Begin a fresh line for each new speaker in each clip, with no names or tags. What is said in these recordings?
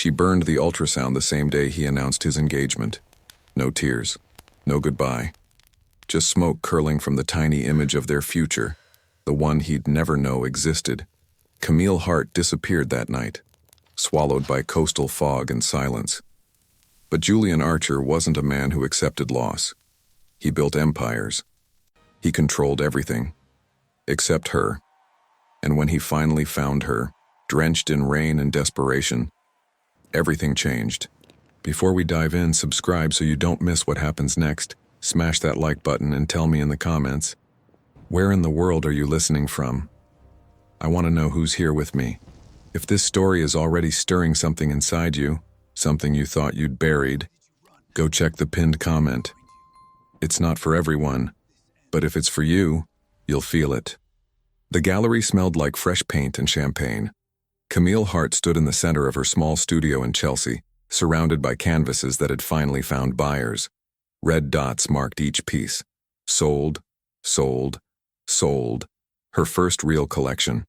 She burned the ultrasound the same day he announced his engagement. No tears, no goodbye. Just smoke curling from the tiny image of their future, the one he'd never know existed. Camille Hart disappeared that night, swallowed by coastal fog and silence. But Julian Archer wasn't a man who accepted loss. He built empires. He controlled everything, except her. And when he finally found her, drenched in rain and desperation, everything changed. Before we dive in, subscribe so you don't miss what happens next. Smash that like button and tell me in the comments, where in the world are you listening from? I want to know who's here with me. If this story is already stirring something inside you, something you thought you'd buried, go check the pinned comment. It's not for everyone, but if it's for you, you'll feel it. The gallery smelled like fresh paint and champagne. Camille Hart stood in the center of her small studio in Chelsea, surrounded by canvases that had finally found buyers. Red dots marked each piece. Sold, sold, sold. Her first real collection.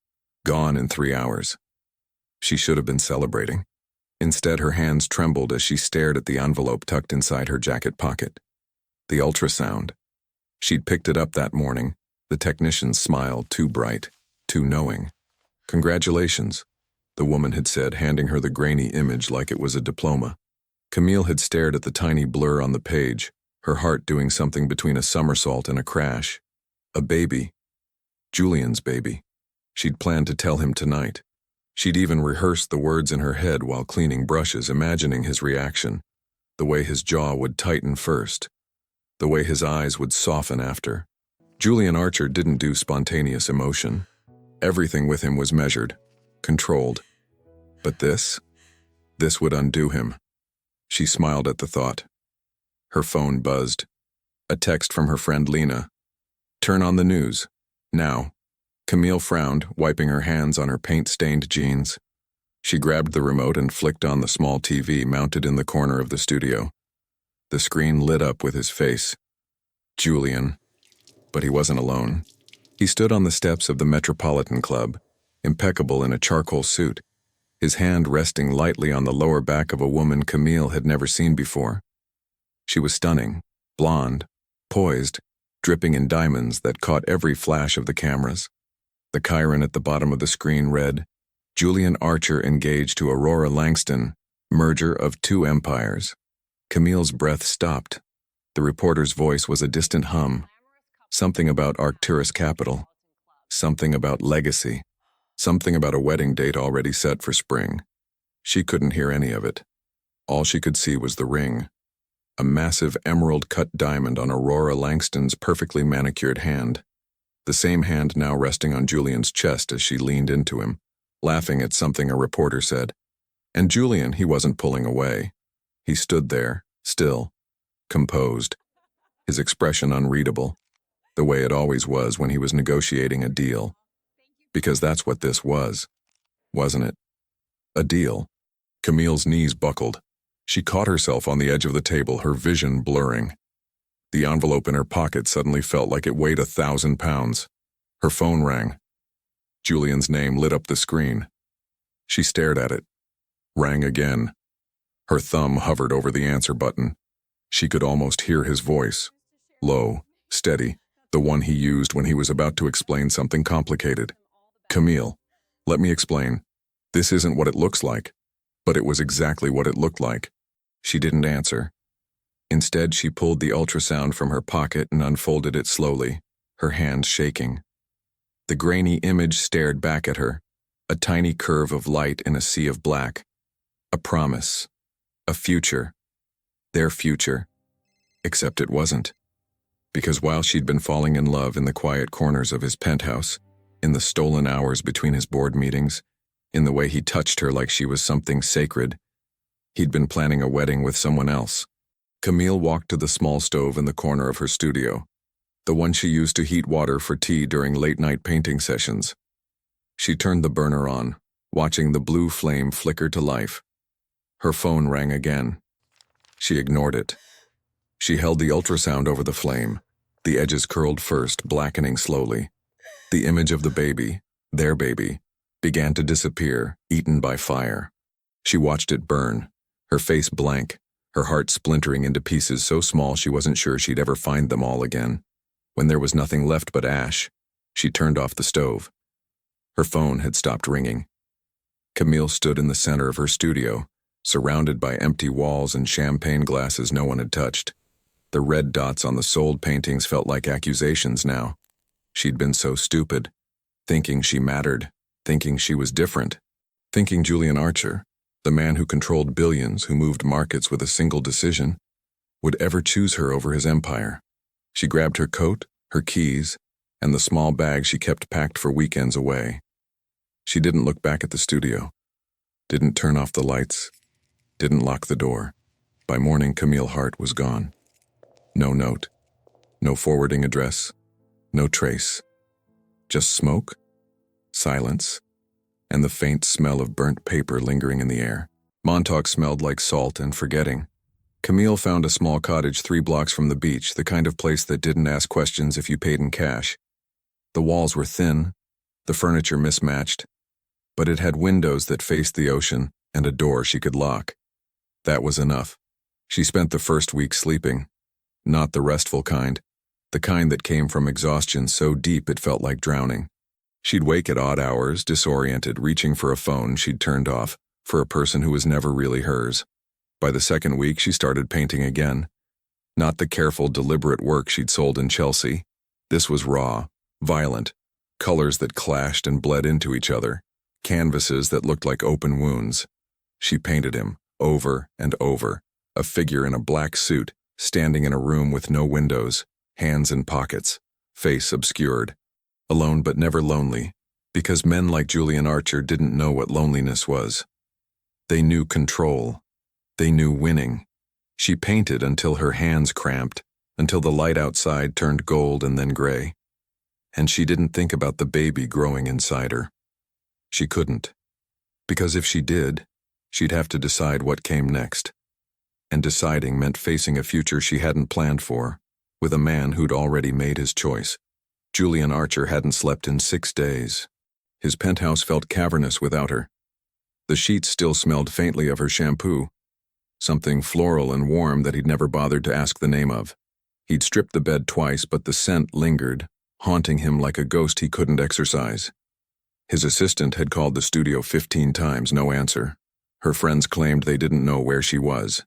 Gone in 3 hours. She should have been celebrating. Instead, her hands trembled as she stared at the envelope tucked inside her jacket pocket. The ultrasound. She'd picked it up that morning. The technician's smile too bright, too knowing. Congratulations, the woman had said, handing her the grainy image like it was a diploma. Camille had stared at the tiny blur on the page, her heart doing something between a somersault and a crash. A baby. Julian's baby. She'd planned to tell him tonight. She'd even rehearsed the words in her head while cleaning brushes, imagining his reaction. The way his jaw would tighten first. The way his eyes would soften after. Julian Archer didn't do spontaneous emotion. Everything with him was measured, controlled. But this would undo him. She smiled at the thought. Her phone buzzed. A text from her friend Lena. Turn on the news. Now. Camille frowned, wiping her hands on her paint-stained jeans. She grabbed the remote and flicked on the small TV mounted in the corner of the studio. The screen lit up with his face. Julian. But he wasn't alone. He stood on the steps of the Metropolitan Club, impeccable in a charcoal suit, his hand resting lightly on the lower back of a woman Camille had never seen before. She was stunning, blonde, poised, dripping in diamonds that caught every flash of the cameras. The chyron at the bottom of the screen read, Julian Archer engaged to Aurora Langston, merger of 2 empires. Camille's breath stopped. The reporter's voice was a distant hum. Something about Arcturus Capital. Something about legacy. Something about a wedding date already set for spring. She couldn't hear any of it. All she could see was the ring. A massive emerald-cut diamond on Aurora Langston's perfectly manicured hand. The same hand now resting on Julian's chest as she leaned into him, laughing at something a reporter said. And Julian, he wasn't pulling away. He stood there, still, composed, his expression unreadable, the way it always was when he was negotiating a deal. Because that's what this was, wasn't it? A deal. Camille's knees buckled. She caught herself on the edge of the table, her vision blurring. The envelope in her pocket suddenly felt like it weighed 1,000 pounds. Her phone rang. Julian's name lit up the screen. She stared at it. Rang again. Her thumb hovered over the answer button. She could almost hear his voice. Low, steady, the one he used when he was about to explain something complicated. Camille, let me explain. This isn't what it looks like. But it was exactly what it looked like. She didn't answer. Instead, she pulled the ultrasound from her pocket and unfolded it slowly, her hands shaking. The grainy image stared back at her, a tiny curve of light in a sea of black. A promise. A future. Their future. Except it wasn't. Because while she'd been falling in love in the quiet corners of his penthouse, in the stolen hours between his board meetings, in the way he touched her like she was something sacred, he'd been planning a wedding with someone else. Camille walked to the small stove in the corner of her studio, the one she used to heat water for tea during late-night painting sessions. She turned the burner on, watching the blue flame flicker to life. Her phone rang again. She ignored it. She held the ultrasound over the flame, the edges curled first, blackening slowly. The image of the baby, their baby, began to disappear, eaten by fire. She watched it burn, her face blank, her heart splintering into pieces so small she wasn't sure she'd ever find them all again. When there was nothing left but ash, she turned off the stove. Her phone had stopped ringing. Camille stood in the center of her studio, surrounded by empty walls and champagne glasses no one had touched. The red dots on the sold paintings felt like accusations now. She'd been so stupid, thinking she mattered, thinking she was different, thinking Julian Archer, the man who controlled billions, who moved markets with a single decision, would ever choose her over his empire. She grabbed her coat, her keys, and the small bag she kept packed for weekends away. She didn't look back at the studio, didn't turn off the lights, didn't lock the door. By morning, Camille Hart was gone. No note, no forwarding address, no trace. Just smoke, silence, and the faint smell of burnt paper lingering in the air. Montauk smelled like salt and forgetting. Camille found a small cottage 3 blocks from the beach, the kind of place that didn't ask questions if you paid in cash. The walls were thin, the furniture mismatched, but it had windows that faced the ocean and a door she could lock. That was enough. She spent the first week sleeping, not the restful kind, the kind that came from exhaustion so deep it felt like drowning. She'd wake at odd hours, disoriented, reaching for a phone she'd turned off, for a person who was never really hers. By the second week, she started painting again. Not the careful, deliberate work she'd sold in Chelsea. This was raw, violent, colors that clashed and bled into each other, canvases that looked like open wounds. She painted him, over and over, a figure in a black suit, standing in a room with no windows, hands in pockets, face obscured, alone but never lonely, because men like Julian Archer didn't know what loneliness was. They knew control. They knew winning. She painted until her hands cramped, until the light outside turned gold and then gray. And she didn't think about the baby growing inside her. She couldn't. Because if she did, she'd have to decide what came next. And deciding meant facing a future she hadn't planned for, with a man who'd already made his choice. Julian Archer hadn't slept in 6 days. His penthouse felt cavernous without her. The sheets still smelled faintly of her shampoo, something floral and warm that he'd never bothered to ask the name of. He'd stripped the bed twice, but the scent lingered, haunting him like a ghost he couldn't exorcise. His assistant had called the studio 15 times, no answer. Her friends claimed they didn't know where she was.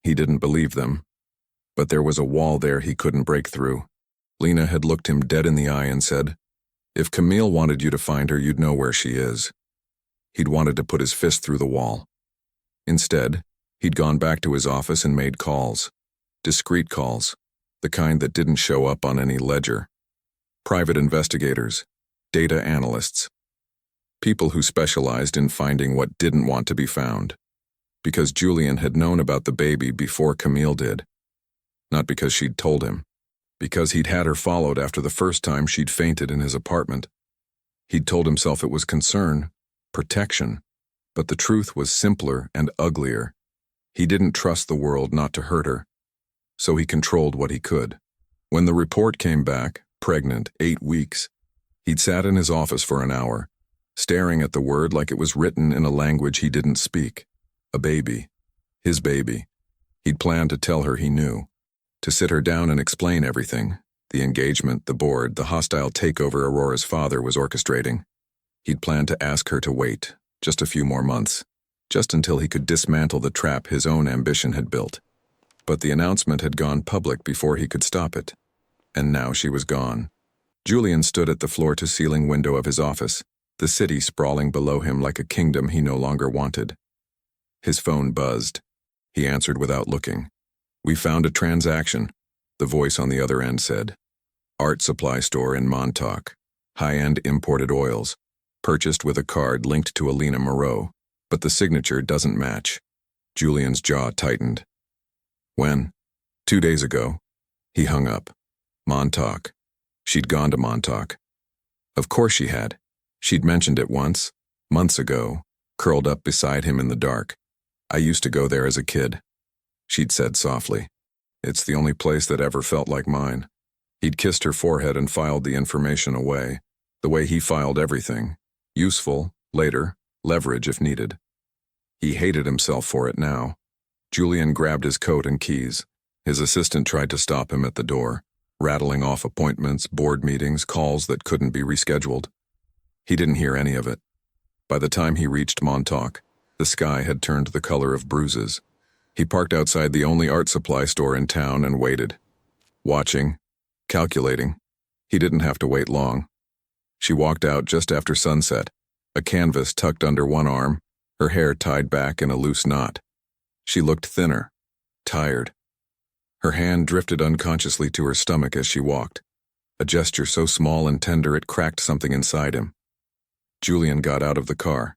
He didn't believe them, but there was a wall there he couldn't break through. Lena had looked him dead in the eye and said, "If Camille wanted you to find her, you'd know where she is." He'd wanted to put his fist through the wall. Instead, he'd gone back to his office and made calls. Discreet calls, the kind that didn't show up on any ledger. Private investigators, data analysts, people who specialized in finding what didn't want to be found. Because Julian had known about the baby before Camille did. Not because she'd told him. Because he'd had her followed after the first time she'd fainted in his apartment. He'd told himself it was concern, protection, but the truth was simpler and uglier. He didn't trust the world not to hurt her, so he controlled what he could. When the report came back, pregnant, 8 weeks, he'd sat in his office for an hour, staring at the word like it was written in a language he didn't speak. A baby. His baby. He'd planned to tell her he knew, to sit her down and explain everything, the engagement, the board, the hostile takeover Aurora's father was orchestrating. He'd planned to ask her to wait, just a few more months, just until he could dismantle the trap his own ambition had built. But the announcement had gone public before he could stop it. And now she was gone. Julian stood at the floor-to-ceiling window of his office, the city sprawling below him like a kingdom he no longer wanted. His phone buzzed. He answered without looking. "We found a transaction," the voice on the other end said. "Art supply store in Montauk. High-end imported oils. Purchased with a card linked to Alina Moreau, but the signature doesn't match." Julian's jaw tightened. "When?" "2 days ago." He hung up. Montauk. She'd gone to Montauk. Of course she had. She'd mentioned it once, months ago, curled up beside him in the dark. "I used to go there as a kid," she'd said softly. "It's the only place that ever felt like mine." He'd kissed her forehead and filed the information away, the way he filed everything. Useful, later, leverage if needed. He hated himself for it now. Julian grabbed his coat and keys. His assistant tried to stop him at the door, rattling off appointments, board meetings, calls that couldn't be rescheduled. He didn't hear any of it. By the time he reached Montauk, the sky had turned the color of bruises. He parked outside the only art supply store in town and waited. Watching, calculating. He didn't have to wait long. She walked out just after sunset, a canvas tucked under one arm, her hair tied back in a loose knot. She looked thinner, tired. Her hand drifted unconsciously to her stomach as she walked, a gesture so small and tender it cracked something inside him. Julian got out of the car.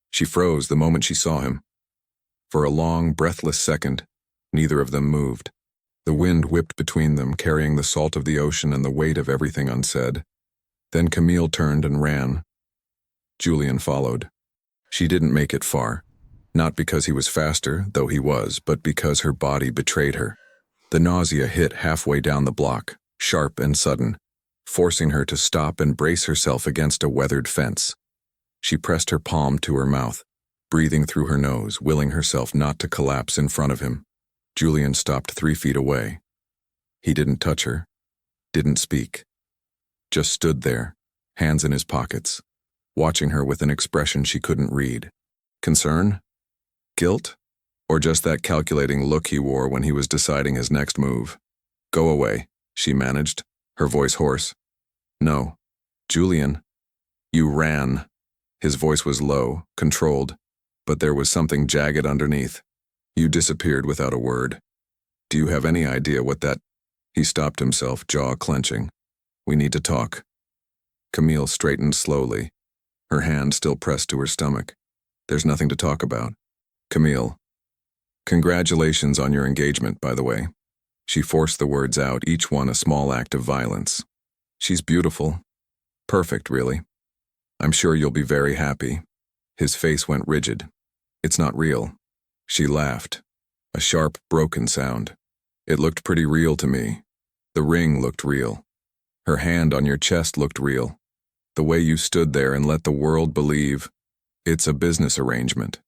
She froze the moment she saw him. For a long, breathless second, neither of them moved. The wind whipped between them, carrying the salt of the ocean and the weight of everything unsaid. Then Camille turned and ran. Julian followed. She didn't make it far, not because he was faster, though he was, but because her body betrayed her. The nausea hit halfway down the block, sharp and sudden, forcing her to stop and brace herself against a weathered fence. She pressed her palm to her mouth, breathing through her nose, willing herself not to collapse in front of him. Julian stopped 3 feet away. He didn't touch her, didn't speak. Just stood there, hands in his pockets, watching her with an expression she couldn't read. Concern? Guilt? Or just that calculating look he wore when he was deciding his next move? Go away, she managed, her voice hoarse. No. Julian. You ran. His voice was low, controlled, but there was something jagged underneath. You disappeared without a word. Do you have any idea what that... He stopped himself, jaw clenching. We need to talk. Camille straightened slowly, her hand still pressed to her stomach. There's nothing to talk about. Camille. Congratulations on your engagement, by the way. She forced the words out, each one a small act of violence. She's beautiful. Perfect, really. I'm sure you'll be very happy. His face went rigid. It's not real. She laughed. A sharp, broken sound. It looked pretty real to me. The ring looked real. Her hand on your chest looked real. The way you stood there and let the world believe. It's a business arrangement.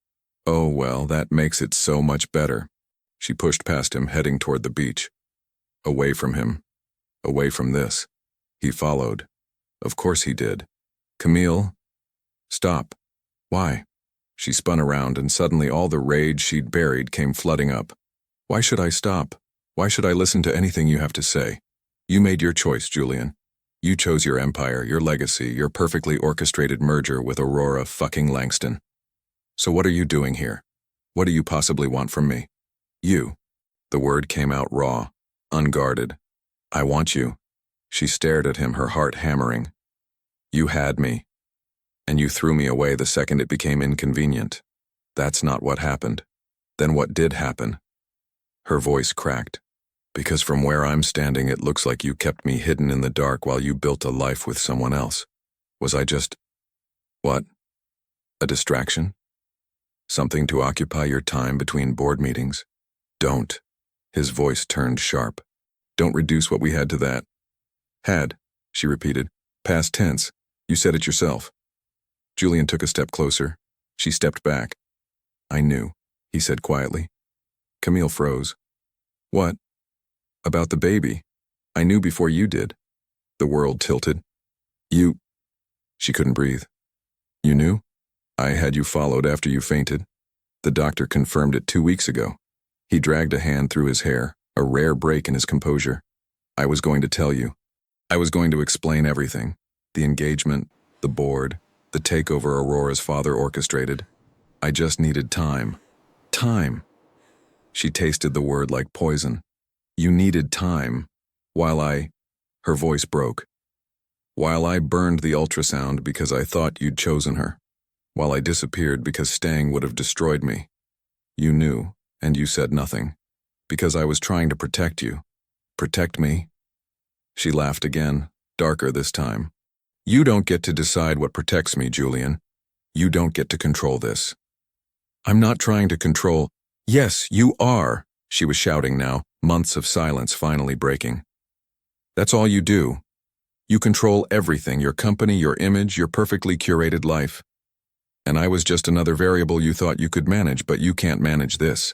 Oh, well, that makes it so much better. She pushed past him, heading toward the beach. Away from him. Away from this. He followed. Of course he did. Camille? Stop. Why? She spun around, and suddenly all the rage she'd buried came flooding up. Why should I stop? Why should I listen to anything you have to say? You made your choice, Julian. You chose your empire, your legacy, your perfectly orchestrated merger with Aurora fucking Langston. So what are you doing here? What do you possibly want from me? You. The word came out raw, unguarded. I want you. She stared at him, her heart hammering. You had me. And you threw me away the second it became inconvenient. That's not what happened. Then what did happen? Her voice cracked. Because from where I'm standing, it looks like you kept me hidden in the dark while you built a life with someone else. Was I just... what? A distraction? Something to occupy your time between board meetings? Don't. His voice turned sharp. Don't reduce what we had to that. Had, she repeated. Past tense. You said it yourself. Julian took a step closer. She stepped back. I knew, he said quietly. Camille froze. What? About the baby. I knew before you did. The world tilted. You... She couldn't breathe. You knew? I had you followed after you fainted. The doctor confirmed it 2 weeks ago. He dragged a hand through his hair, a rare break in his composure. I was going to tell you. I was going to explain everything. The engagement, the board, the takeover Aurora's father orchestrated. I just needed time. Time. She tasted the word like poison. You needed time. While I... Her voice broke. While I burned the ultrasound because I thought you'd chosen her. While I disappeared because staying would have destroyed me. You knew, and you said nothing. Because I was trying to protect you. Protect me? She laughed again, darker this time. You don't get to decide what protects me, Julian. You don't get to control this. I'm not trying to control... Yes, you are, she was shouting now, months of silence finally breaking. That's all you do. You control everything, your company, your image, your perfectly curated life. And I was just another variable you thought you could manage, but you can't manage this.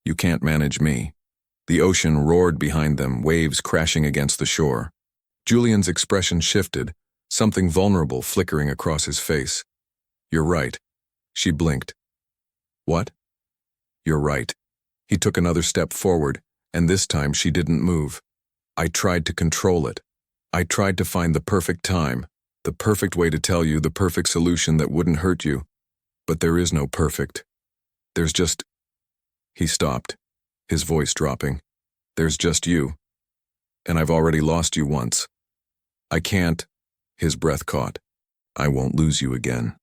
You can't manage me. The ocean roared behind them, waves crashing against the shore. Julian's expression shifted, something vulnerable flickering across his face. You're right. She blinked. What? You're right. He took another step forward, and this time she didn't move. I tried to control it. I tried to find the perfect time, the perfect way to tell you, the perfect solution that wouldn't hurt you. But there is no perfect. There's just... He stopped, his voice dropping. There's just you. And I've already lost you once. I can't... His breath caught. I won't lose you again.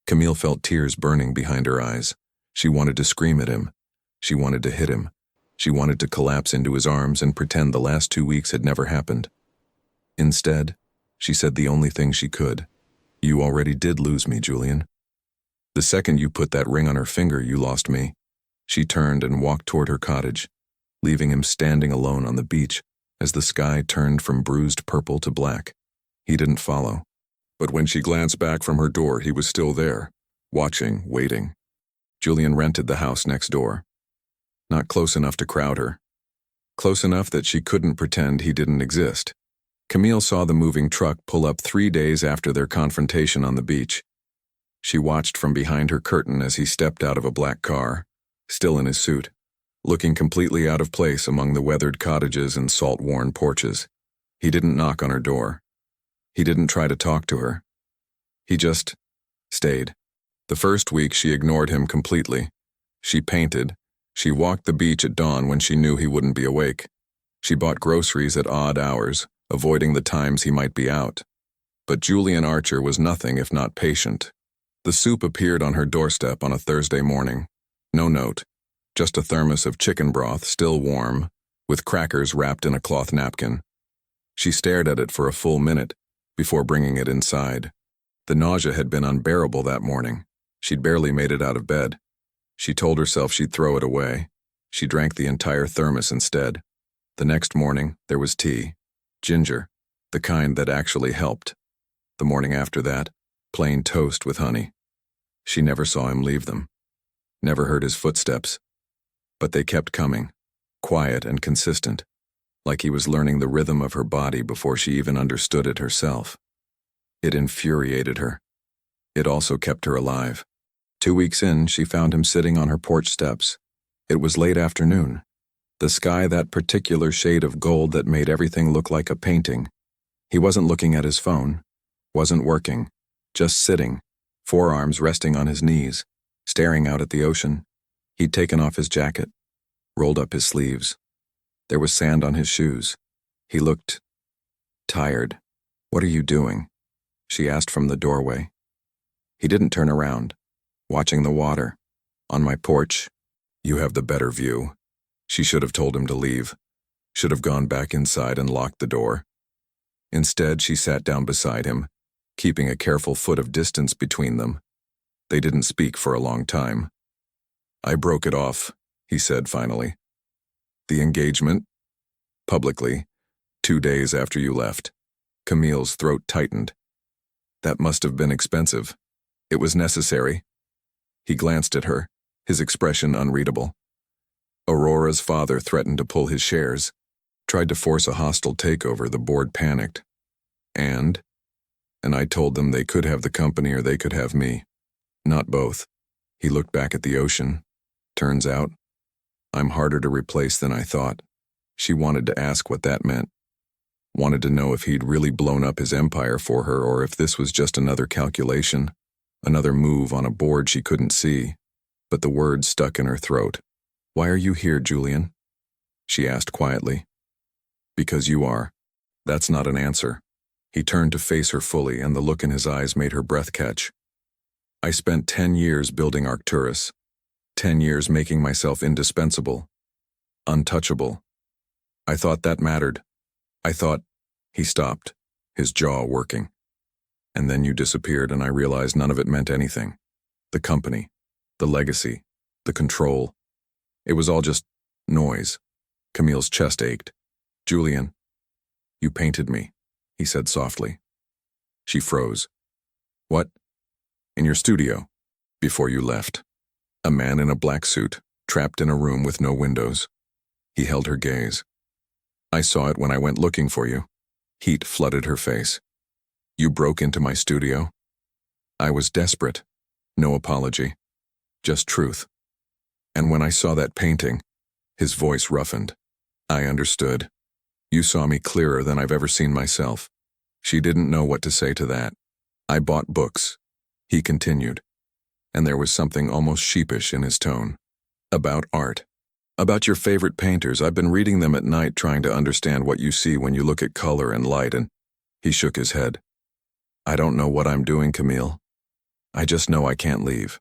Camille felt tears burning behind her eyes. She wanted to scream at him. She wanted to hit him. She wanted to collapse into his arms and pretend the last 2 weeks had never happened. Instead, she said the only thing she could. You already did lose me, Julian. The second you put that ring on her finger, you lost me. She turned and walked toward her cottage, leaving him standing alone on the beach as the sky turned from bruised purple to black. He didn't follow. But when she glanced back from her door, he was still there, watching, waiting. Julian rented the house next door. Not close enough to crowd her. Close enough that she couldn't pretend he didn't exist. Camille saw the moving truck pull up 3 days after their confrontation on the beach. She watched from behind her curtain as he stepped out of a black car, still in his suit, looking completely out of place among the weathered cottages and salt-worn porches. He didn't knock on her door. He didn't try to talk to her. He just stayed. The first week she ignored him completely. She painted. She walked the beach at dawn when she knew he wouldn't be awake. She bought groceries at odd hours, avoiding the times he might be out. But Julian Archer was nothing if not patient. The soup appeared on her doorstep on a Thursday morning. No note, just a thermos of chicken broth, still warm, with crackers wrapped in a cloth napkin. She stared at it for a full minute before bringing it inside. The nausea had been unbearable that morning. She'd barely made it out of bed. She told herself she'd throw it away. She drank the entire thermos instead. The next morning, there was tea. Ginger, the kind that actually helped. The morning after that, plain toast with honey. She never saw him leave them. Never heard his footsteps. But they kept coming, quiet and consistent, like he was learning the rhythm of her body before she even understood it herself. It infuriated her. It also kept her alive. 2 weeks in, she found him sitting on her porch steps. It was late afternoon. The sky that particular shade of gold that made everything look like a painting. He wasn't looking at his phone, wasn't working, just sitting, forearms resting on his knees, staring out at the ocean. He'd taken off his jacket, rolled up his sleeves. There was sand on his shoes. He looked tired. What are you doing? She asked from the doorway. He didn't turn around. Watching the water. On my porch. You have the better view. She should have told him to leave. Should have gone back inside and locked the door. Instead, she sat down beside him, keeping a careful foot of distance between them. They didn't speak for a long time. I broke it off, he said finally. The engagement? Publicly, 2 days after you left. Camille's throat tightened. That must have been expensive. It was necessary. He glanced at her, his expression unreadable. Aurora's father threatened to pull his shares, tried to force a hostile takeover. The board panicked. And I told them they could have the company or they could have me. Not both. He looked back at the ocean. Turns out, I'm harder to replace than I thought. She wanted to ask what that meant. Wanted to know if he'd really blown up his empire for her or if this was just another calculation, another move on a board she couldn't see. But the words stuck in her throat. Why are you here, Julian? She asked quietly. Because you are. That's not an answer. He turned to face her fully, and the look in his eyes made her breath catch. I spent 10 years building Arcturus. 10 years making myself indispensable. Untouchable. I thought that mattered. I thought... He stopped, his jaw working. And then you disappeared, and I realized none of it meant anything. The company, the legacy, the control. It was all just noise. Camille's chest ached. Julian, you painted me, he said softly. She froze. What? In your studio? Before you left. A man in a black suit, trapped in a room with no windows. He held her gaze. I saw it when I went looking for you. Heat flooded her face. You broke into my studio. I was desperate. No apology. Just truth. And when I saw that painting, his voice roughened. I understood. You saw me clearer than I've ever seen myself. She didn't know what to say to that. I bought books. He continued. And there was something almost sheepish in his tone. About art. About your favorite painters. I've been reading them at night trying to understand what you see when you look at color and light, and he shook his head. I don't know what I'm doing, Camille. I just know I can't leave.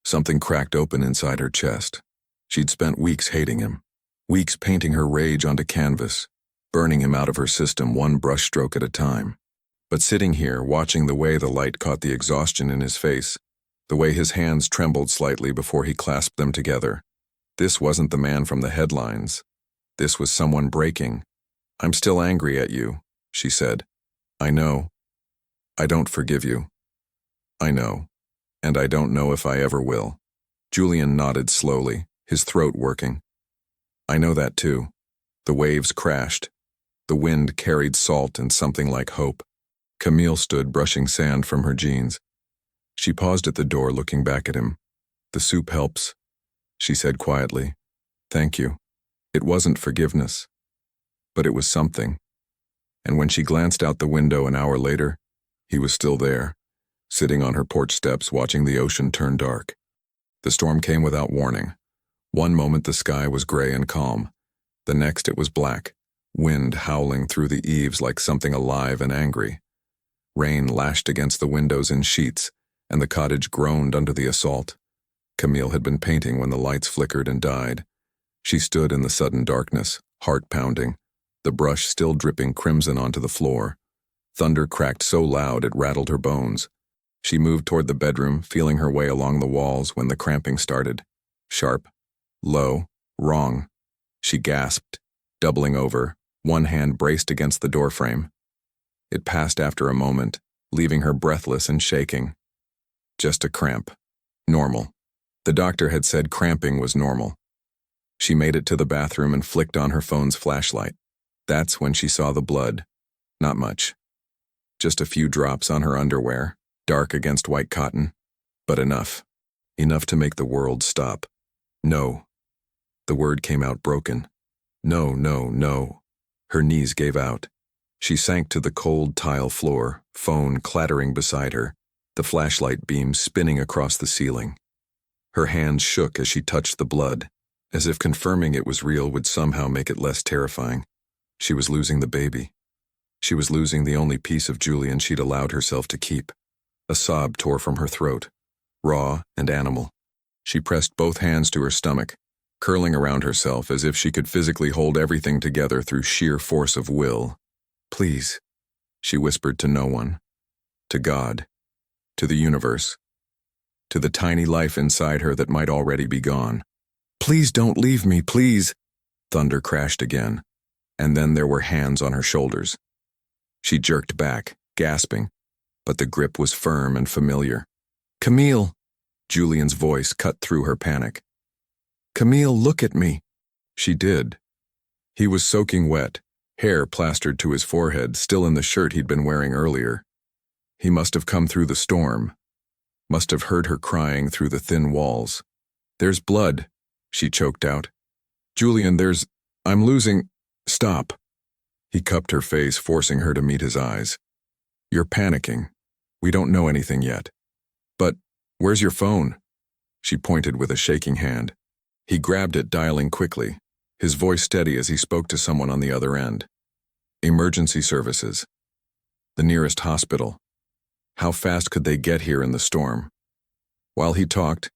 Something cracked open inside her chest. She'd spent weeks hating him. Weeks painting her rage onto canvas, burning him out of her system one brushstroke at a time. But sitting here, watching the way the light caught the exhaustion in his face, the way his hands trembled slightly before he clasped them together, this wasn't the man from the headlines. This was someone breaking. I'm still angry at you, she said. I know. I don't forgive you. I know. And I don't know if I ever will. Julian nodded slowly, his throat working. I know that too. The waves crashed. The wind carried salt and something like hope. Camille stood brushing sand from her jeans. She paused at the door looking back at him. The soup helps, she said quietly. Thank you. It wasn't forgiveness. But it was something. And when she glanced out the window an hour later, he was still there, sitting on her porch steps watching the ocean turn dark. The storm came without warning. One moment the sky was gray and calm. The next it was black, wind howling through the eaves like something alive and angry. Rain lashed against the windows in sheets, and the cottage groaned under the assault. Camille had been painting when the lights flickered and died. She stood in the sudden darkness, heart pounding, the brush still dripping crimson onto the floor. Thunder cracked so loud it rattled her bones. She moved toward the bedroom, feeling her way along the walls when the cramping started. Sharp, low, wrong. She gasped, doubling over, one hand braced against the doorframe. It passed after a moment, leaving her breathless and shaking. Just a cramp. Normal. The doctor had said cramping was normal. She made it to the bathroom and flicked on her phone's flashlight. That's when she saw the blood. Not much. Just a few drops on her underwear, dark against white cotton. But enough. Enough to make the world stop. No. The word came out broken. No, no, no. Her knees gave out. She sank to the cold tile floor, phone clattering beside her, the flashlight beam spinning across the ceiling. Her hands shook as she touched the blood, as if confirming it was real would somehow make it less terrifying. She was losing the baby. She was losing the only piece of Julian she'd allowed herself to keep. A sob tore from her throat, raw and animal. She pressed both hands to her stomach, curling around herself as if she could physically hold everything together through sheer force of will. Please, she whispered to no one. To God. To the universe. To the tiny life inside her that might already be gone. Please don't leave me, please. Thunder crashed again, and then there were hands on her shoulders. She jerked back, gasping, but the grip was firm and familiar. Camille! Julian's voice cut through her panic. Camille, look at me. She did. He was soaking wet, hair plastered to his forehead, still in the shirt he'd been wearing earlier. He must have come through the storm. Must have heard her crying through the thin walls. There's blood, she choked out. Julian, I'm losing. Stop. He cupped her face, forcing her to meet his eyes. You're panicking. We don't know anything yet. But, where's your phone? She pointed with a shaking hand. He grabbed it, dialing quickly, his voice steady as he spoke to someone on the other end. Emergency services. The nearest hospital. How fast could they get here in the storm? While he talked,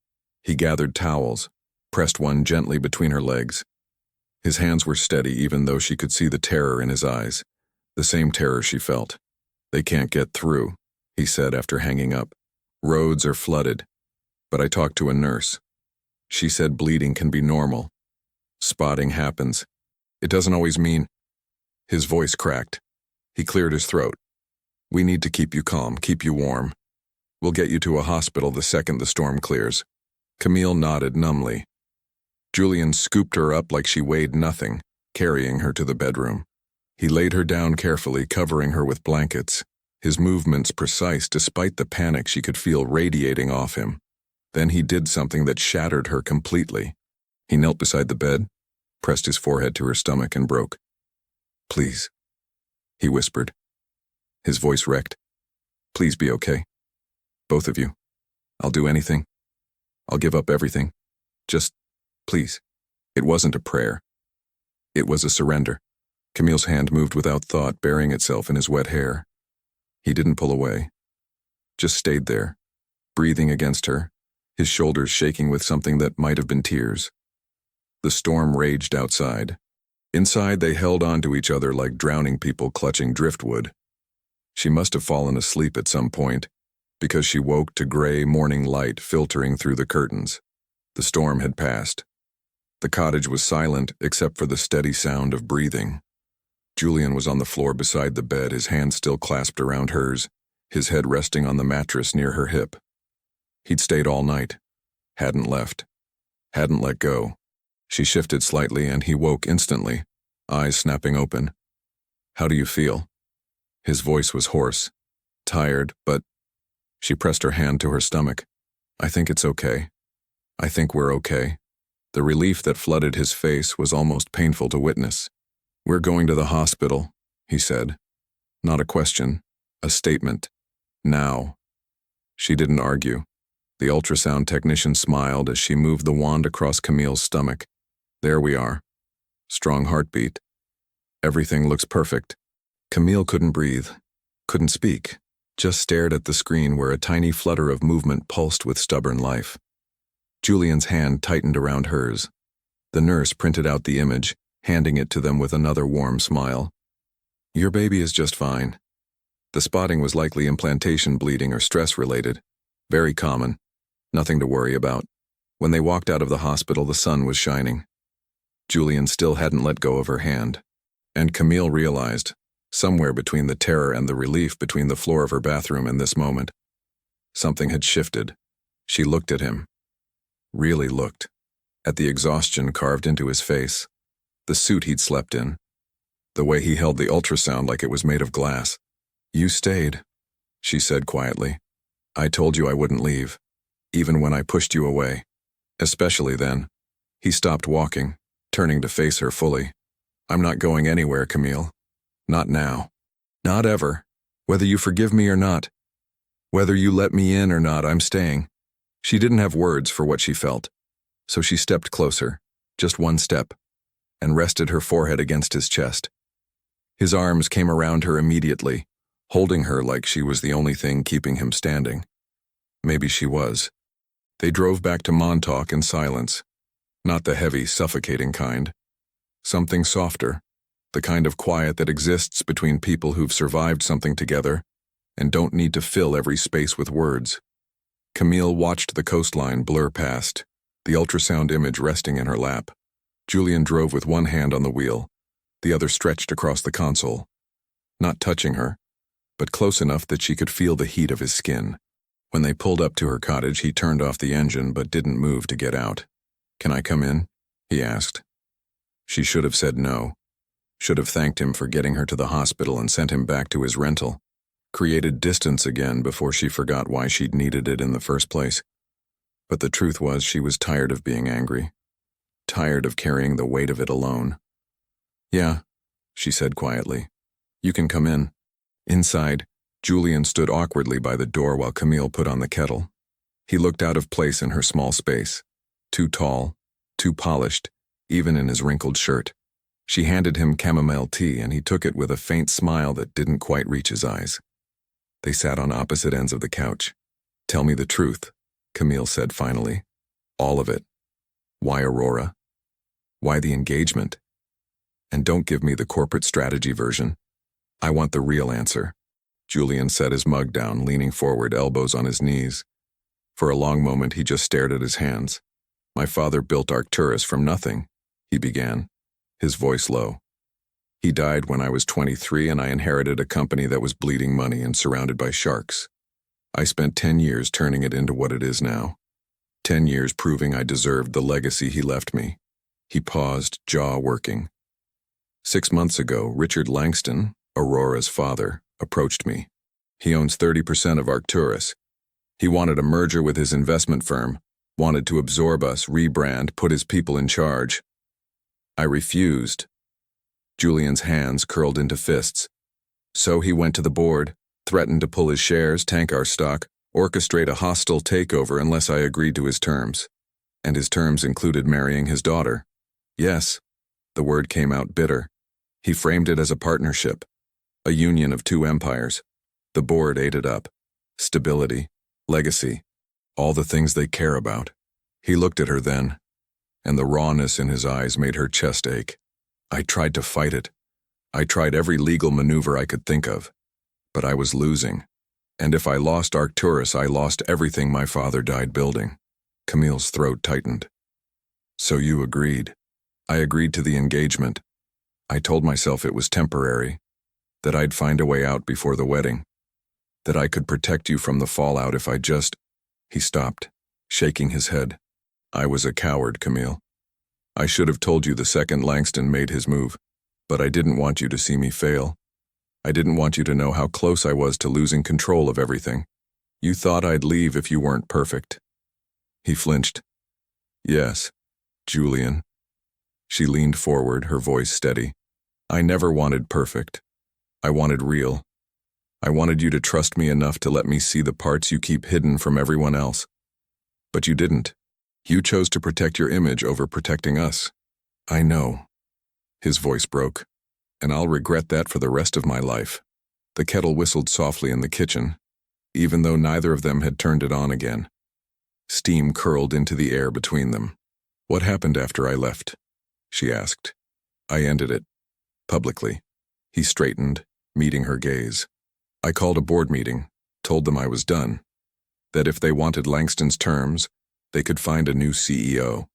he gathered towels, pressed one gently between her legs. His hands were steady even though she could see the terror in his eyes, the same terror she felt. They can't get through, he said after hanging up. Roads are flooded. But I talked to a nurse. She said bleeding can be normal. Spotting happens. It doesn't always mean. His voice cracked. He cleared his throat. We need to keep you calm, keep you warm. We'll get you to a hospital the second the storm clears." Camille nodded numbly. Julian scooped her up like she weighed nothing, carrying her to the bedroom. He laid her down carefully, covering her with blankets, his movements precise despite the panic she could feel radiating off him. Then he did something that shattered her completely. He knelt beside the bed, pressed his forehead to her stomach, and broke. "Please," he whispered. His voice wrecked. "Please be okay. Both of you. I'll do anything. I'll give up everything. Just, please." It wasn't a prayer. It was a surrender. Camille's hand moved without thought, burying itself in his wet hair. He didn't pull away. Just stayed there, breathing against her, his shoulders shaking with something that might have been tears. The storm raged outside. Inside, they held on to each other like drowning people clutching driftwood. She must have fallen asleep at some point, because she woke to gray morning light filtering through the curtains. The storm had passed. The cottage was silent except for the steady sound of breathing. Julian was on the floor beside the bed, his hand still clasped around hers, his head resting on the mattress near her hip. He'd stayed all night. Hadn't left. Hadn't let go. She shifted slightly and he woke instantly, eyes snapping open. "How do you feel?" His voice was hoarse, tired, but she pressed her hand to her stomach. "I think it's okay. I think we're okay." The relief that flooded his face was almost painful to witness. "We're going to the hospital," he said. Not a question, a statement. Now. She didn't argue. The ultrasound technician smiled as she moved the wand across Camille's stomach. "There we are. Strong heartbeat. Everything looks perfect." Camille couldn't breathe, couldn't speak, just stared at the screen where a tiny flutter of movement pulsed with stubborn life. Julian's hand tightened around hers. The nurse printed out the image, handing it to them with another warm smile. "Your baby is just fine. The spotting was likely implantation bleeding or stress-related. Very common. Nothing to worry about." When they walked out of the hospital, the sun was shining. Julian still hadn't let go of her hand. And Camille realized, somewhere between the terror and the relief between the floor of her bathroom and this moment, something had shifted. She looked at him. Really looked. At the exhaustion carved into his face. The suit he'd slept in. The way he held the ultrasound like it was made of glass. "You stayed," she said quietly. "I told you I wouldn't leave. Even when I pushed you away. Especially then." He stopped walking, turning to face her fully. "I'm not going anywhere, Camille. Not now. Not ever. Whether you forgive me or not. Whether you let me in or not, I'm staying." She didn't have words for what she felt, so she stepped closer, just one step, and rested her forehead against his chest. His arms came around her immediately, holding her like she was the only thing keeping him standing. Maybe she was. They drove back to Montauk in silence. Not the heavy, suffocating kind. Something softer. The kind of quiet that exists between people who've survived something together and don't need to fill every space with words. Camille watched the coastline blur past, the ultrasound image resting in her lap. Julian drove with one hand on the wheel, the other stretched across the console. Not touching her, but close enough that she could feel the heat of his skin. When they pulled up to her cottage, he turned off the engine but didn't move to get out. "Can I come in?" he asked. She should have said no. Should have thanked him for getting her to the hospital and sent him back to his rental. Created distance again before she forgot why she'd needed it in the first place. But the truth was she was tired of being angry. Tired of carrying the weight of it alone. "Yeah," she said quietly. "You can come in." Inside, Julian stood awkwardly by the door while Camille put on the kettle. He looked out of place in her small space. Too tall, too polished, even in his wrinkled shirt. She handed him chamomile tea and he took it with a faint smile that didn't quite reach his eyes. They sat on opposite ends of the couch. "Tell me the truth," Camille said finally. "All of it. Why Aurora? Why the engagement? And don't give me the corporate strategy version. I want the real answer." Julian set his mug down, leaning forward, elbows on his knees. For a long moment he just stared at his hands. "My father built Arcturus from nothing," he began, his voice low. "He died when I was 23 and I inherited a company that was bleeding money and surrounded by sharks. I spent 10 years turning it into what it is now. 10 years proving I deserved the legacy he left me. He paused, jaw working. 6 months ago, Richard Langston, Aurora's father, approached me. He owns 30% of Arcturus. He wanted a merger with his investment firm, wanted to absorb us, rebrand, put his people in charge. I refused. Julian's hands curled into fists. So he went to the board, threatened to pull his shares, tank our stock, orchestrate a hostile takeover unless I agreed to his terms. And his terms included marrying his daughter. Yes, the word came out bitter. He framed it as a partnership, a union of two empires. The board ate it up. Stability, legacy, all the things they care about. He looked at her then, and the rawness in his eyes made her chest ache. I tried to fight it. I tried every legal maneuver I could think of. But I was losing. And if I lost Arcturus, I lost everything my father died building. Camille's throat tightened. So you agreed. I agreed to the engagement. I told myself it was temporary, that I'd find a way out before the wedding, that I could protect you from the fallout if I just... He stopped, shaking his head. I was a coward, Camille. I should have told you the second Langston made his move, but I didn't want you to see me fail. I didn't want you to know how close I was to losing control of everything. You thought I'd leave if you weren't perfect. He flinched. Yes, Julian. She leaned forward, her voice steady. I never wanted perfect. I wanted real. I wanted you to trust me enough to let me see the parts you keep hidden from everyone else. But you didn't. You chose to protect your image over protecting us. I know. His voice broke. And I'll regret that for the rest of my life. The kettle whistled softly in the kitchen, even though neither of them had turned it on again. Steam curled into the air between them. What happened after I left? She asked. I ended it. Publicly. He straightened, meeting her gaze. I called a board meeting, told them I was done. That if they wanted Langston's terms, they could find a new CEO.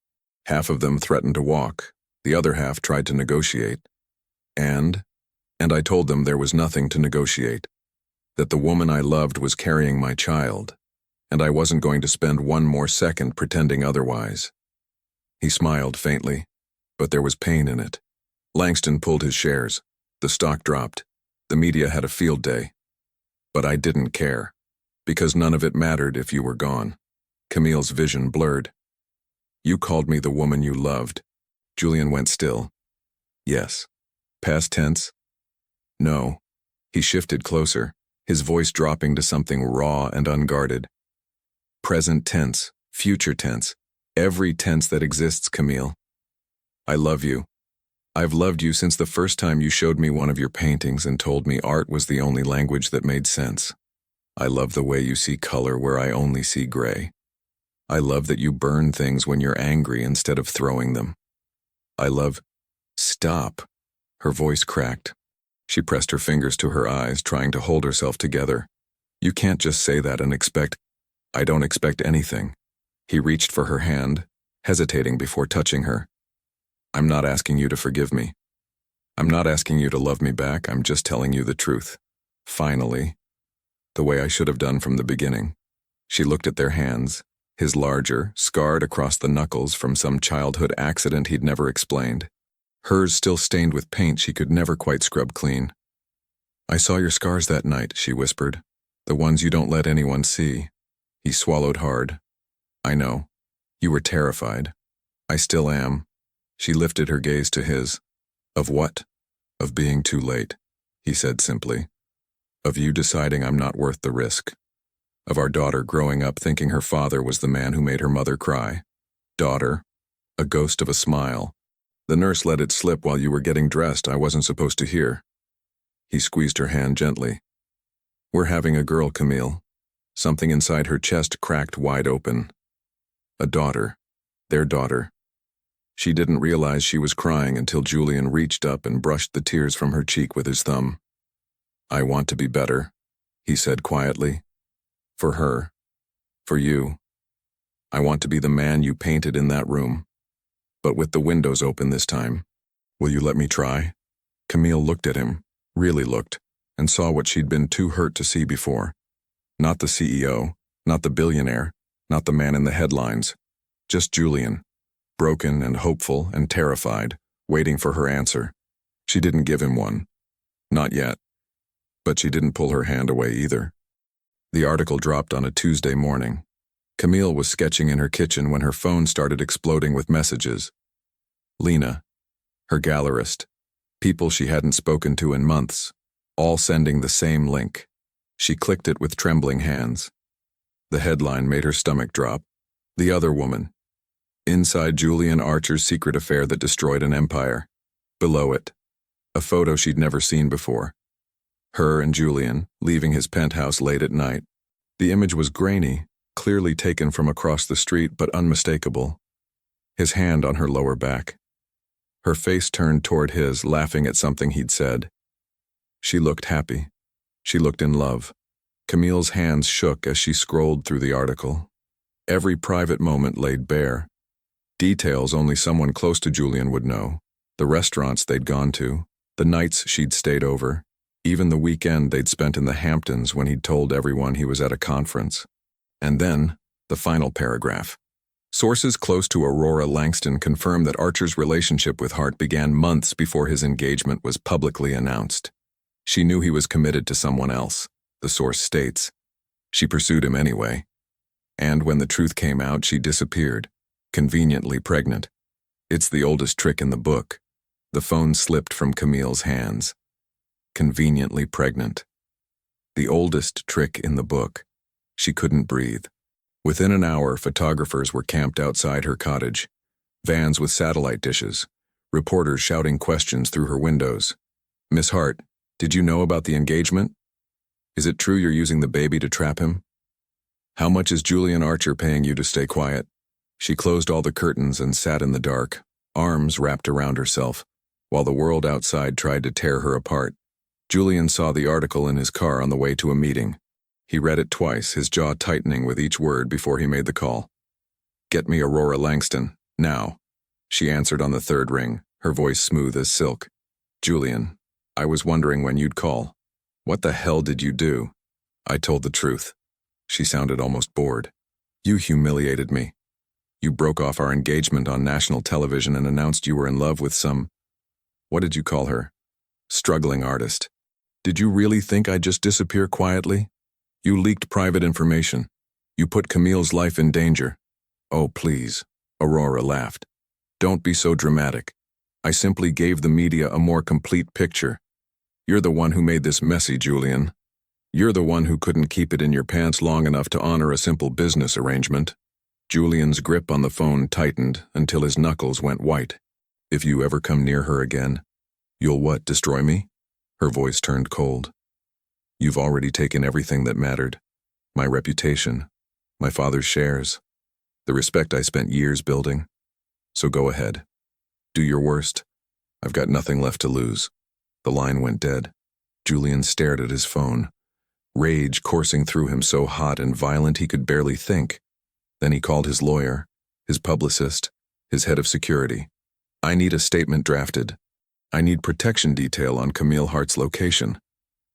Half of them threatened to walk. The other half tried to negotiate. And I told them there was nothing to negotiate. That the woman I loved was carrying my child, and I wasn't going to spend one more second pretending otherwise. He smiled faintly, but there was pain in it. Langston pulled his shares. The stock dropped. The media had a field day. But I didn't care, because none of it mattered if you were gone. Camille's vision blurred. You called me the woman you loved. Julian went still. Yes. Past tense? No. He shifted closer, his voice dropping to something raw and unguarded. Present tense, future tense, every tense that exists, Camille. I love you. I've loved you since the first time you showed me one of your paintings and told me art was the only language that made sense. I love the way you see color where I only see gray. I love that you burn things when you're angry instead of throwing them. I love... Stop. Her voice cracked. She pressed her fingers to her eyes, trying to hold herself together. You can't just say that and expect... I don't expect anything. He reached for her hand, hesitating before touching her. I'm not asking you to forgive me. I'm not asking you to love me back, I'm just telling you the truth. Finally. The way I should have done from the beginning. She looked at their hands, his larger, scarred across the knuckles from some childhood accident he'd never explained. Hers still stained with paint she could never quite scrub clean. I saw your scars that night, she whispered. The ones you don't let anyone see. He swallowed hard. I know. You were terrified. I still am. She lifted her gaze to his. Of what? Of being too late, he said simply. Of you deciding I'm not worth the risk. Of our daughter growing up thinking her father was the man who made her mother cry. Daughter. A ghost of a smile. The nurse let it slip while you were getting dressed. I wasn't supposed to hear. He squeezed her hand gently. We're having a girl, Camille. Something inside her chest cracked wide open. A daughter. Their daughter. She didn't realize she was crying until Julian reached up and brushed the tears from her cheek with his thumb. I want to be better, he said quietly. For her. For you. I want to be the man you painted in that room. But with the windows open this time. Will you let me try? Camille looked at him, really looked, and saw what she'd been too hurt to see before. Not the CEO, not the billionaire, not the man in the headlines. Just Julian, broken and hopeful and terrified, waiting for her answer. She didn't give him one. Not yet. But she didn't pull her hand away either. The article dropped on a Tuesday morning. Camille was sketching in her kitchen when her phone started exploding with messages. Lena, her gallerist, people she hadn't spoken to in months, all sending the same link. She clicked it with trembling hands. The headline made her stomach drop. The other woman. Inside Julian Archer's secret affair that destroyed an empire. Below it, a photo she'd never seen before. Her and Julian, leaving his penthouse late at night. The image was grainy, clearly taken from across the street but unmistakable. His hand on her lower back. Her face turned toward his, laughing at something he'd said. She looked happy. She looked in love. Camille's hands shook as she scrolled through the article. Every private moment laid bare. Details only someone close to Julian would know. The restaurants they'd gone to, the nights she'd stayed over, even the weekend they'd spent in the Hamptons when he'd told everyone he was at a conference. And then, the final paragraph. Sources close to Aurora Langston confirm that Archer's relationship with Hart began months before his engagement was publicly announced. She knew he was committed to someone else, the source states. She pursued him anyway. And when the truth came out, she disappeared, conveniently pregnant. It's the oldest trick in the book. The phone slipped from Camille's hands. Conveniently pregnant. The oldest trick in the book. She couldn't breathe. Within an hour, photographers were camped outside her cottage. Vans with satellite dishes. Reporters shouting questions through her windows. Miss Hart, did you know about the engagement? Is it true you're using the baby to trap him? How much is Julian Archer paying you to stay quiet? She closed all the curtains and sat in the dark, arms wrapped around herself, while the world outside tried to tear her apart. Julian saw the article in his car on the way to a meeting. He read it twice, his jaw tightening with each word before he made the call. Get me Aurora Langston, now. She answered on the third ring, her voice smooth as silk. Julian, I was wondering when you'd call. What the hell did you do? I told the truth. She sounded almost bored. You humiliated me. You broke off our engagement on national television and announced you were in love with some, what did you call her? Struggling artist. Did you really think I'd just disappear quietly? You leaked private information. You put Camille's life in danger. Oh, please. Aurora laughed. Don't be so dramatic. I simply gave the media a more complete picture. You're the one who made this messy, Julian. You're the one who couldn't keep it in your pants long enough to honor a simple business arrangement. Julian's grip on the phone tightened until his knuckles went white. If you ever come near her again, you'll what, destroy me? Her voice turned cold. You've already taken everything that mattered. My reputation, my father's shares, the respect I spent years building. So go ahead. Do your worst. I've got nothing left to lose. The line went dead. Julian stared at his phone, rage coursing through him so hot and violent he could barely think. Then he called his lawyer, his publicist, his head of security. I need a statement drafted. I need protection detail on Camille Hart's location.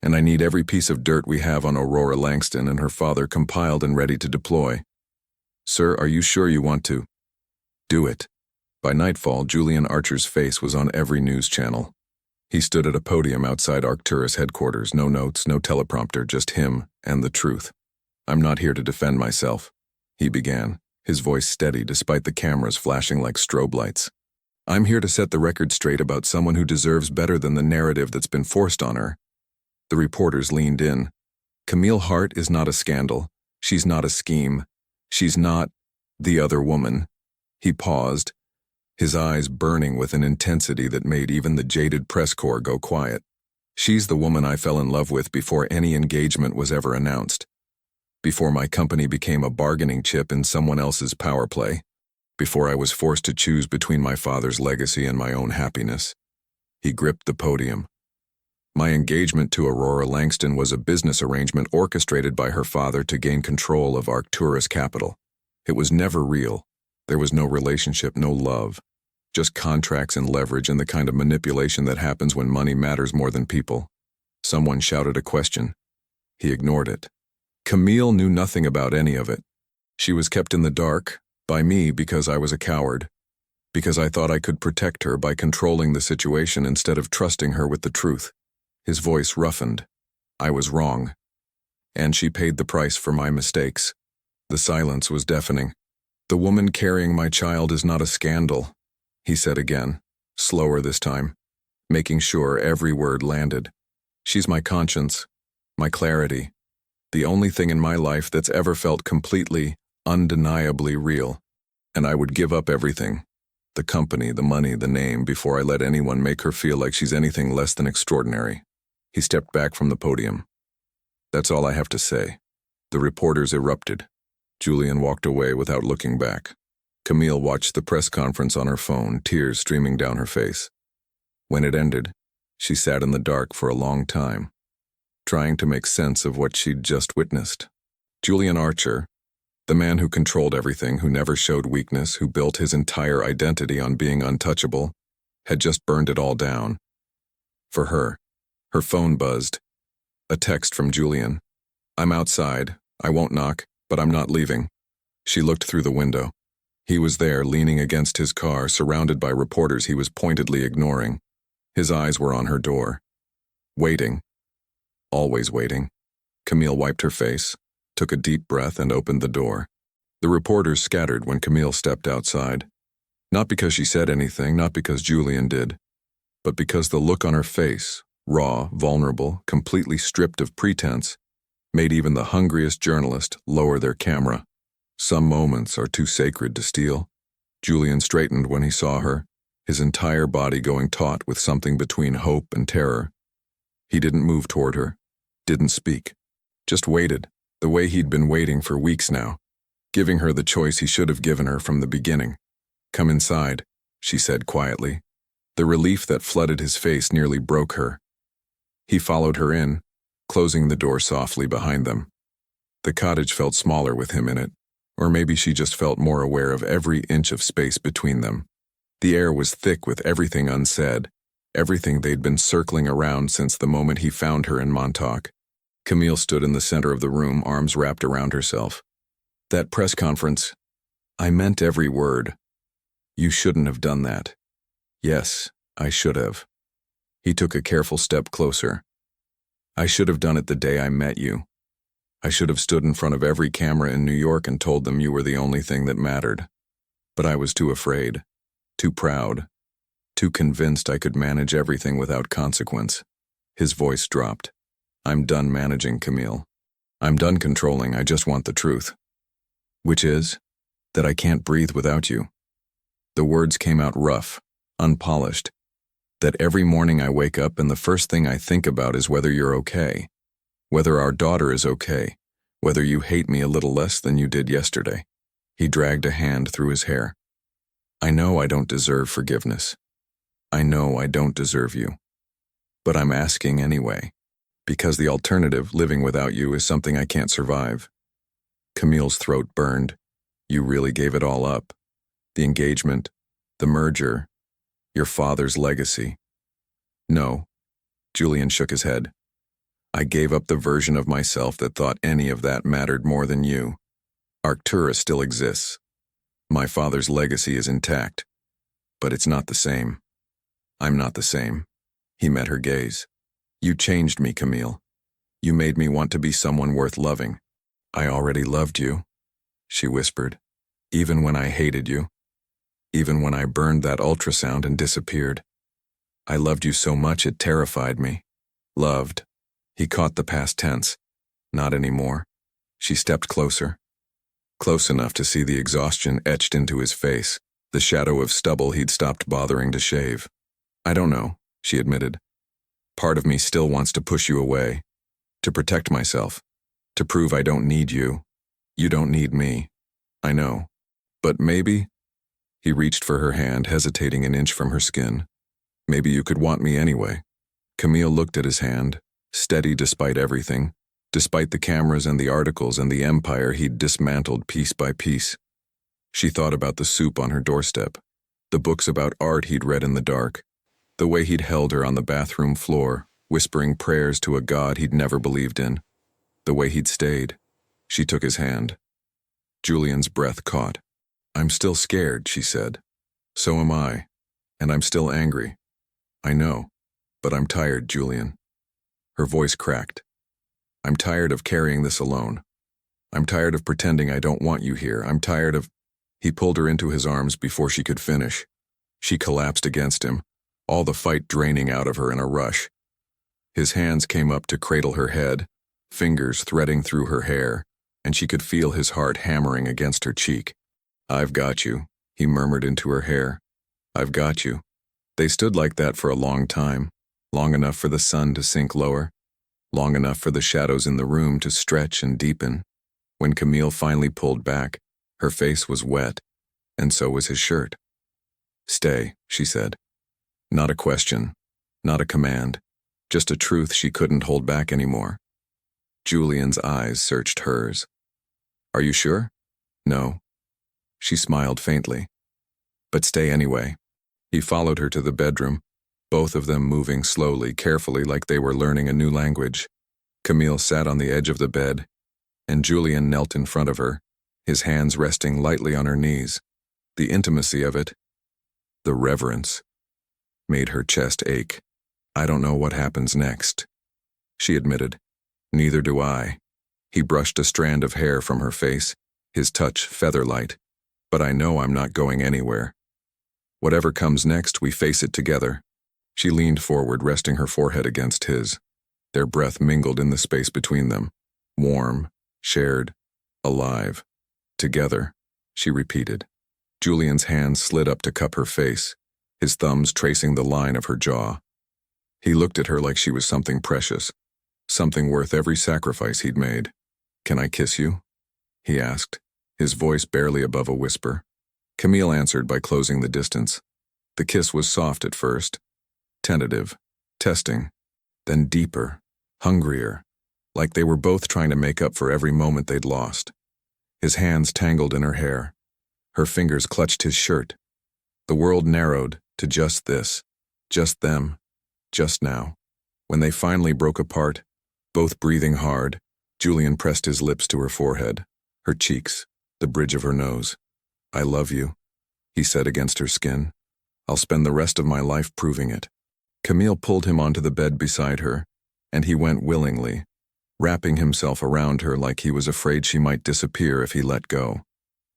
And I need every piece of dirt we have on Aurora Langston and her father compiled and ready to deploy. Sir, are you sure you want to? Do it. By nightfall, Julian Archer's face was on every news channel. He stood at a podium outside Arcturus headquarters, no notes, no teleprompter, just him and the truth. I'm not here to defend myself, he began, his voice steady despite the cameras flashing like strobe lights. I'm here to set the record straight about someone who deserves better than the narrative that's been forced on her. The reporters leaned in. Camille Hart is not a scandal. She's not a scheme. She's not the other woman. He paused, his eyes burning with an intensity that made even the jaded press corps go quiet. She's the woman I fell in love with before any engagement was ever announced. Before my company became a bargaining chip in someone else's power play. Before I was forced to choose between my father's legacy and my own happiness. He gripped the podium. My engagement to Aurora Langston was a business arrangement orchestrated by her father to gain control of Arcturus capital. It was never real. There was no relationship, no love. Just contracts and leverage and the kind of manipulation that happens when money matters more than people. Someone shouted a question. He ignored it. Camille knew nothing about any of it. She was kept in the dark, by me because I was a coward, because I thought I could protect her by controlling the situation instead of trusting her with the truth. His voice roughened. I was wrong. And she paid the price for my mistakes. The silence was deafening. The woman carrying my child is not a scandal, he said again, slower this time, making sure every word landed. She's my conscience, my clarity, the only thing in my life that's ever felt completely, undeniably real. And I would give up everything, the company, the money, the name, before I let anyone make her feel like she's anything less than extraordinary. He stepped back from the podium. That's all I have to say. The reporters erupted. Julian walked away without looking back. Camille watched the press conference on her phone, tears streaming down her face. When it ended, she sat in the dark for a long time, trying to make sense of what she'd just witnessed. Julian Archer, the man who controlled everything, who never showed weakness, who built his entire identity on being untouchable, had just burned it all down. For her phone buzzed. A text from Julian. I'm outside. I won't knock, but I'm not leaving. She looked through the window. He was there, leaning against his car, surrounded by reporters he was pointedly ignoring. His eyes were on her door. Waiting. Always waiting. Camille wiped her face, took a deep breath, and opened the door. The reporters scattered when Camille stepped outside. Not because she said anything, not because Julian did, but because the look on her face, raw, vulnerable, completely stripped of pretense, made even the hungriest journalist lower their camera. Some moments are too sacred to steal. Julian straightened when he saw her, his entire body going taut with something between hope and terror. He didn't move toward her, didn't speak, just waited, the way he'd been waiting for weeks now, giving her the choice he should have given her from the beginning. Come inside, she said quietly. The relief that flooded his face nearly broke her. He followed her in, closing the door softly behind them. The cottage felt smaller with him in it, or maybe she just felt more aware of every inch of space between them. The air was thick with everything unsaid, everything they'd been circling around since the moment he found her in Montauk. Camille stood in the center of the room, arms wrapped around herself. That press conference, I meant every word. You shouldn't have done that. Yes, I should have. He took a careful step closer. I should have done it the day I met you. I should have stood in front of every camera in New York and told them you were the only thing that mattered. But I was too afraid, too proud, too convinced I could manage everything without consequence. His voice dropped. I'm done managing, Camille. I'm done controlling, I just want the truth. Which is, that I can't breathe without you. The words came out rough, unpolished. That every morning I wake up and the first thing I think about is whether you're okay, whether our daughter is okay, whether you hate me a little less than you did yesterday. He dragged a hand through his hair. I know I don't deserve forgiveness. I know I don't deserve you. But I'm asking anyway, because the alternative, living without you, is something I can't survive. Camille's throat burned. You really gave it all up. The engagement, the merger, your father's legacy. No, Julian shook his head. I gave up the version of myself that thought any of that mattered more than you. Arcturus still exists. My father's legacy is intact, but it's not the same. I'm not the same. He met her gaze. You changed me, Camille. You made me want to be someone worth loving. I already loved you, she whispered, even when I hated you. Even when I burned that ultrasound and disappeared. I loved you so much it terrified me. Loved. He caught the past tense. Not anymore. She stepped closer. Close enough to see the exhaustion etched into his face, the shadow of stubble he'd stopped bothering to shave. I don't know, she admitted. Part of me still wants to push you away. To protect myself. To prove I don't need you. You don't need me. I know. But maybe... He reached for her hand, hesitating an inch from her skin. Maybe you could want me anyway. Camille looked at his hand, steady despite everything, despite the cameras and the articles and the empire he'd dismantled piece by piece. She thought about the soup on her doorstep, the books about art he'd read in the dark, the way he'd held her on the bathroom floor, whispering prayers to a God he'd never believed in, the way he'd stayed, She took his hand. Julian's breath caught. "I'm still scared," she said. "So am I. And I'm still angry. I know. But I'm tired, Julian." Her voice cracked. "I'm tired of carrying this alone. I'm tired of pretending I don't want you here. I'm tired of—" He pulled her into his arms before she could finish. She collapsed against him, all the fight draining out of her in a rush. His hands came up to cradle her head, fingers threading through her hair, and she could feel his heart hammering against her cheek. "I've got you," he murmured into her hair. "I've got you." They stood like that for a long time, long enough for the sun to sink lower, long enough for the shadows in the room to stretch and deepen. When Camille finally pulled back, her face was wet, and so was his shirt. "Stay," she said. Not a question, not a command, just a truth she couldn't hold back anymore. Julian's eyes searched hers. "Are you sure?" "No." She smiled faintly. "But stay anyway." He followed her to the bedroom, both of them moving slowly, carefully, like they were learning a new language. Camille sat on the edge of the bed, and Julian knelt in front of her, his hands resting lightly on her knees. The intimacy of it, the reverence, made her chest ache. "I don't know what happens next," she admitted. "Neither do I." He brushed a strand of hair from her face, his touch feather-light. "But I know I'm not going anywhere. Whatever comes next, we face it together." She leaned forward, resting her forehead against his. Their breath mingled in the space between them. Warm, shared, alive. "Together," she repeated. Julian's hands slid up to cup her face, his thumbs tracing the line of her jaw. He looked at her like she was something precious, something worth every sacrifice he'd made. "Can I kiss you?" he asked, his voice barely above a whisper. Camille answered by closing the distance. The kiss was soft at first, tentative, testing, then deeper, hungrier, like they were both trying to make up for every moment they'd lost. His hands tangled in her hair. Her fingers clutched his shirt. The world narrowed to just this, just them, just now. When they finally broke apart, both breathing hard, Julian pressed his lips to her forehead, her cheeks, the bridge of her nose. "I love you," he said against her skin. "I'll spend the rest of my life proving it." Camille pulled him onto the bed beside her, and he went willingly, wrapping himself around her like he was afraid she might disappear if he let go.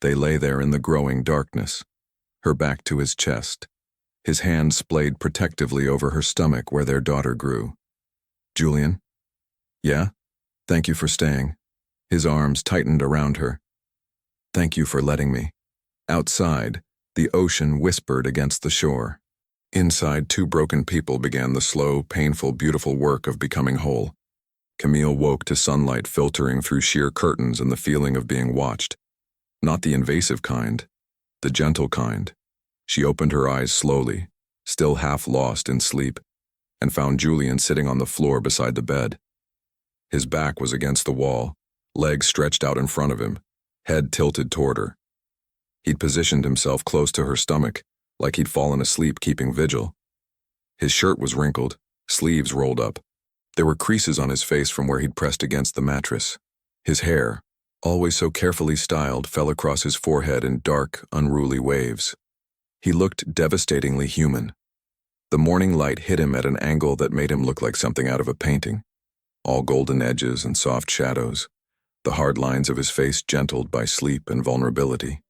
They lay there in the growing darkness, her back to his chest, his hand splayed protectively over her stomach where their daughter grew. "Julian?" "Yeah? Thank you for staying." His arms tightened around her. "Thank you for letting me." Outside, the ocean whispered against the shore. Inside, two broken people began the slow, painful, beautiful work of becoming whole. Camille woke to sunlight filtering through sheer curtains and the feeling of being watched. Not the invasive kind, the gentle kind. She opened her eyes slowly, still half lost in sleep, and found Julian sitting on the floor beside the bed. His back was against the wall, legs stretched out in front of him, head tilted toward her. He'd positioned himself close to her stomach, like he'd fallen asleep keeping vigil. His shirt was wrinkled, sleeves rolled up. There were creases on his face from where he'd pressed against the mattress. His hair, always so carefully styled, fell across his forehead in dark, unruly waves. He looked devastatingly human. The morning light hit him at an angle that made him look like something out of a painting. All golden edges and soft shadows, the hard lines of his face gentled by sleep and vulnerability.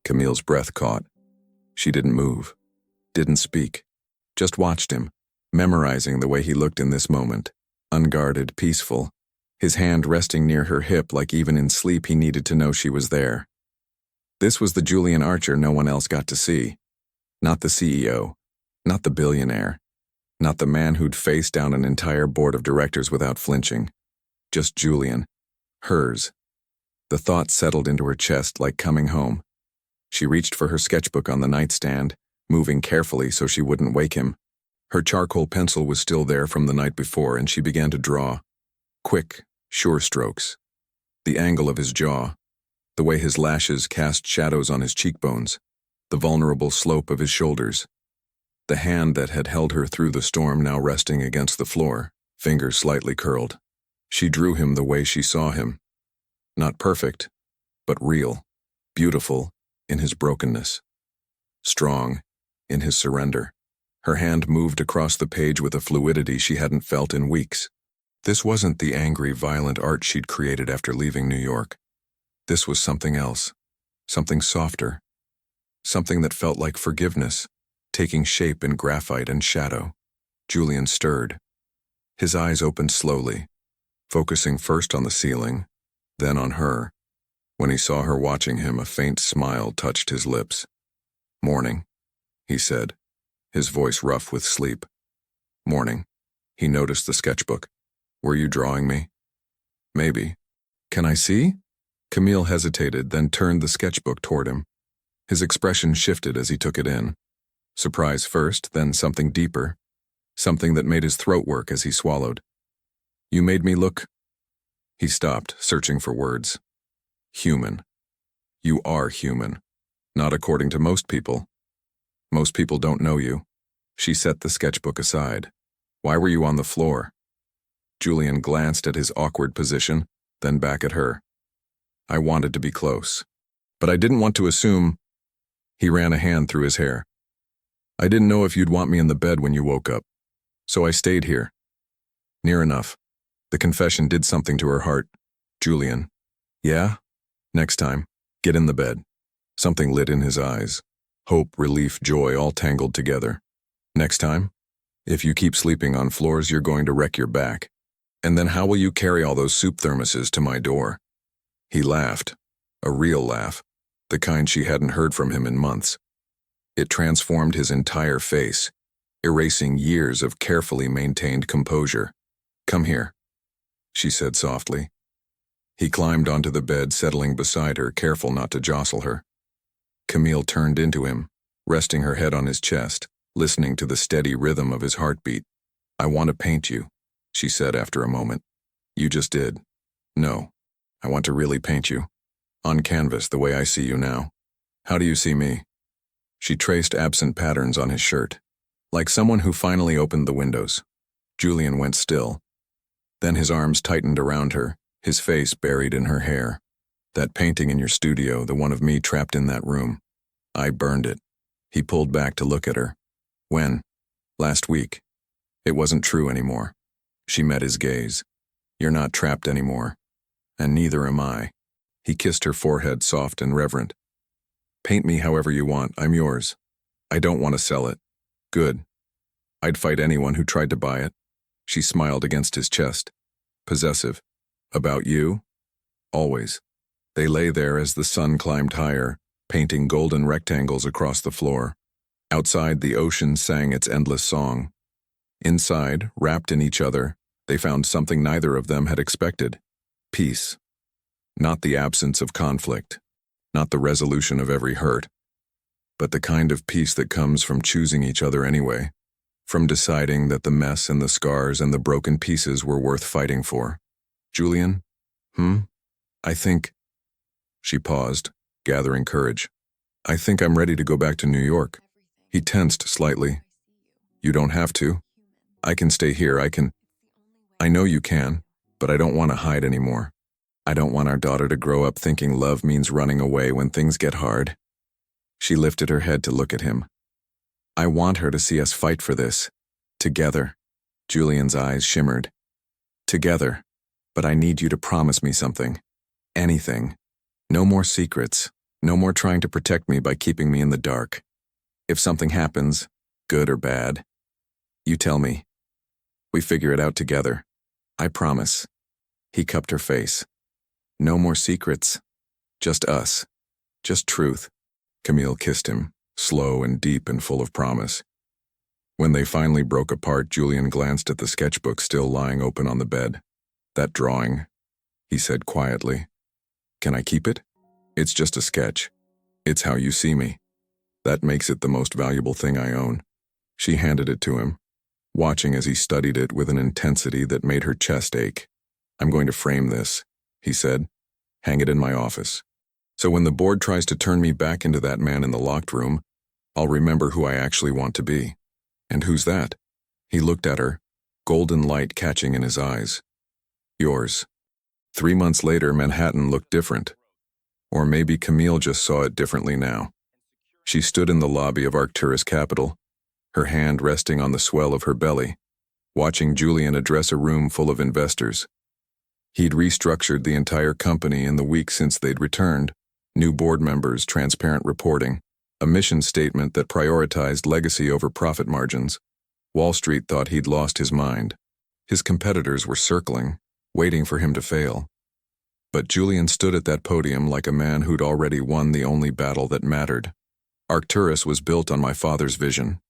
Camille's breath caught. She didn't move, didn't speak, just watched him, memorizing the way he looked in this moment, unguarded, peaceful, his hand resting near her hip like even in sleep he needed to know she was there. This was the Julian Archer no one else got to see. Not the CEO, not the billionaire, not the man who'd face down an entire board of directors without flinching. Just Julian, hers. The thought settled into her chest like coming home. She reached for her sketchbook on the nightstand, moving carefully so she wouldn't wake him. Her charcoal pencil was still there from the night before, and she began to draw. Quick, sure strokes. The angle of his jaw, the way his lashes cast shadows on his cheekbones, the vulnerable slope of his shoulders. The hand that had held her through the storm now resting against the floor, fingers slightly curled. She drew him the way she saw him. Not perfect, but real, beautiful in his brokenness, strong in his surrender. Her hand moved across the page with a fluidity she hadn't felt in weeks. This wasn't the angry, violent art she'd created after leaving New York. This was something else, something softer, something that felt like forgiveness, taking shape in graphite and shadow. Julian stirred. His eyes opened slowly, focusing first on the ceiling, then on her. When he saw her watching him, a faint smile touched his lips. "Morning," he said, his voice rough with sleep. "Morning." He noticed the sketchbook. "Were you drawing me?" "Maybe." "Can I see?" Camille hesitated, then turned the sketchbook toward him. His expression shifted as he took it in. Surprise first, then something deeper, something that made his throat work as he swallowed. "You made me look—" He stopped, searching for words. "Human. You are human. Not according to most people. Most people don't know you." She set the sketchbook aside. "Why were you on the floor?" Julian glanced at his awkward position, then back at her. "I wanted to be close. But I didn't want to assume—" He ran a hand through his hair. "I didn't know if you'd want me in the bed when you woke up. So I stayed here." Near enough. The confession did something to her heart. "Julian." "Yeah? Next time, get in the bed." Something lit in his eyes. Hope, relief, joy, all tangled together. "Next time? If you keep sleeping on floors, you're going to wreck your back. And then how will you carry all those soup thermoses to my door?" He laughed. A real laugh. The kind she hadn't heard from him in months. It transformed his entire face, erasing years of carefully maintained composure. "Come here," she said softly. He climbed onto the bed, settling beside her, careful not to jostle her. Camille turned into him, resting her head on his chest, listening to the steady rhythm of his heartbeat. "I want to paint you," she said after a moment. "You just did." "No, I want to really paint you. On canvas, the way I see you now. How do you see me?" She traced absent patterns on his shirt, like someone who finally opened the windows. Julian went still. Then his arms tightened around her, his face buried in her hair. "That painting in your studio, the one of me trapped in that room. I burned it." He pulled back to look at her. "When?" "Last week." It wasn't true anymore. She met his gaze. "You're not trapped anymore. And neither am I." He kissed her forehead, soft and reverent. "Paint me however you want. I'm yours. I don't want to sell it." "Good. I'd fight anyone who tried to buy it." She smiled against his chest. Possessive. "About you?" "Always." They lay there as the sun climbed higher, painting golden rectangles across the floor. Outside, the ocean sang its endless song. Inside, wrapped in each other, they found something neither of them had expected. Peace. Not the absence of conflict, not the resolution of every hurt, but the kind of peace that comes from choosing each other anyway, from deciding that the mess and the scars and the broken pieces were worth fighting for. "Julian? I think—" She paused, gathering courage. "I think I'm ready to go back to New York." He tensed slightly. "You don't have to. I can stay here. I know you can, but I don't want to hide anymore. I don't want our daughter to grow up thinking love means running away when things get hard." She lifted her head to look at him. "I want her to see us fight for this. Together." Julian's eyes shimmered. "Together. But I need you to promise me something. Anything. No more secrets. No more trying to protect me by keeping me in the dark. If something happens, good or bad, you tell me. We figure it out together. I promise." He cupped her face. "No more secrets. Just us. Just truth." Camille kissed him, slow and deep and full of promise. When they finally broke apart, Julian glanced at the sketchbook still lying open on the bed. "That drawing," he said quietly. "Can I keep it? It's just a sketch. It's how you see me. That makes it the most valuable thing I own." She handed it to him, watching as he studied it with an intensity that made her chest ache. "I'm going to frame this," he said. "Hang it in my office. So when the board tries to turn me back into that man in the locked room, I'll remember who I actually want to be." "And who's that?" He looked at her, golden light catching in his eyes. "Yours." 3 months later, Manhattan looked different. Or maybe Camille just saw it differently now. She stood in the lobby of Arcturus Capital, her hand resting on the swell of her belly, watching Julian address a room full of investors. He'd restructured the entire company in the week since they'd returned, new board members, transparent reporting, a mission statement that prioritized legacy over profit margins. Wall Street thought he'd lost his mind. His competitors were circling, waiting for him to fail. But Julian stood at that podium like a man who'd already won the only battle that mattered. Arcturus was built on my father's vision,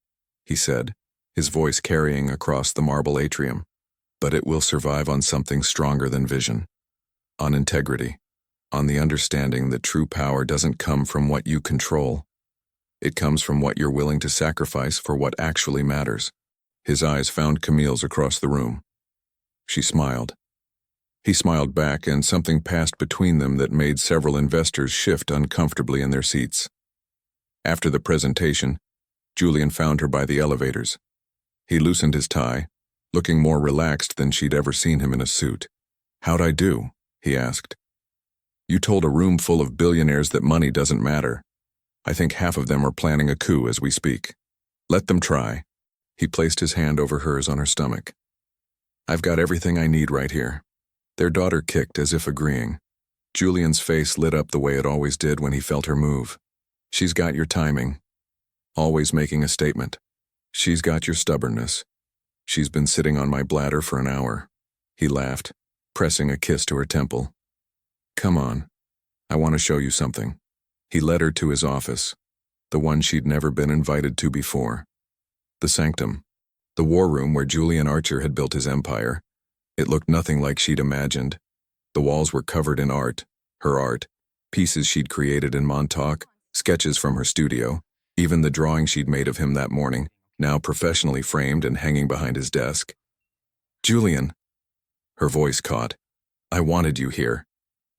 he said, his voice carrying across the marble atrium. But it will survive on something stronger than vision. On integrity. On the understanding that true power doesn't come from what you control. It comes from what you're willing to sacrifice for what actually matters. His eyes found Camille's across the room. She smiled. He smiled back, and something passed between them that made several investors shift uncomfortably in their seats. After the presentation, Julian found her by the elevators. He loosened his tie, looking more relaxed than she'd ever seen him in a suit. "How'd I do?" he asked. "You told a room full of billionaires that money doesn't matter. I think half of them are planning a coup as we speak. Let them try." He placed his hand over hers on her stomach. "I've got everything I need right here." Their daughter kicked as if agreeing. Julian's face lit up the way it always did when he felt her move. "She's got your timing. Always making a statement. She's got your stubbornness. She's been sitting on my bladder for an hour." He laughed, pressing a kiss to her temple. "Come on. I want to show you something." He led her to his office, the one she'd never been invited to before. The sanctum, the war room where Julian Archer had built his empire. It looked nothing like she'd imagined. The walls were covered in art, her art, pieces she'd created in Montauk, sketches from her studio, even the drawing she'd made of him that morning, now professionally framed and hanging behind his desk. "Julian." Her voice caught. "I wanted you here,"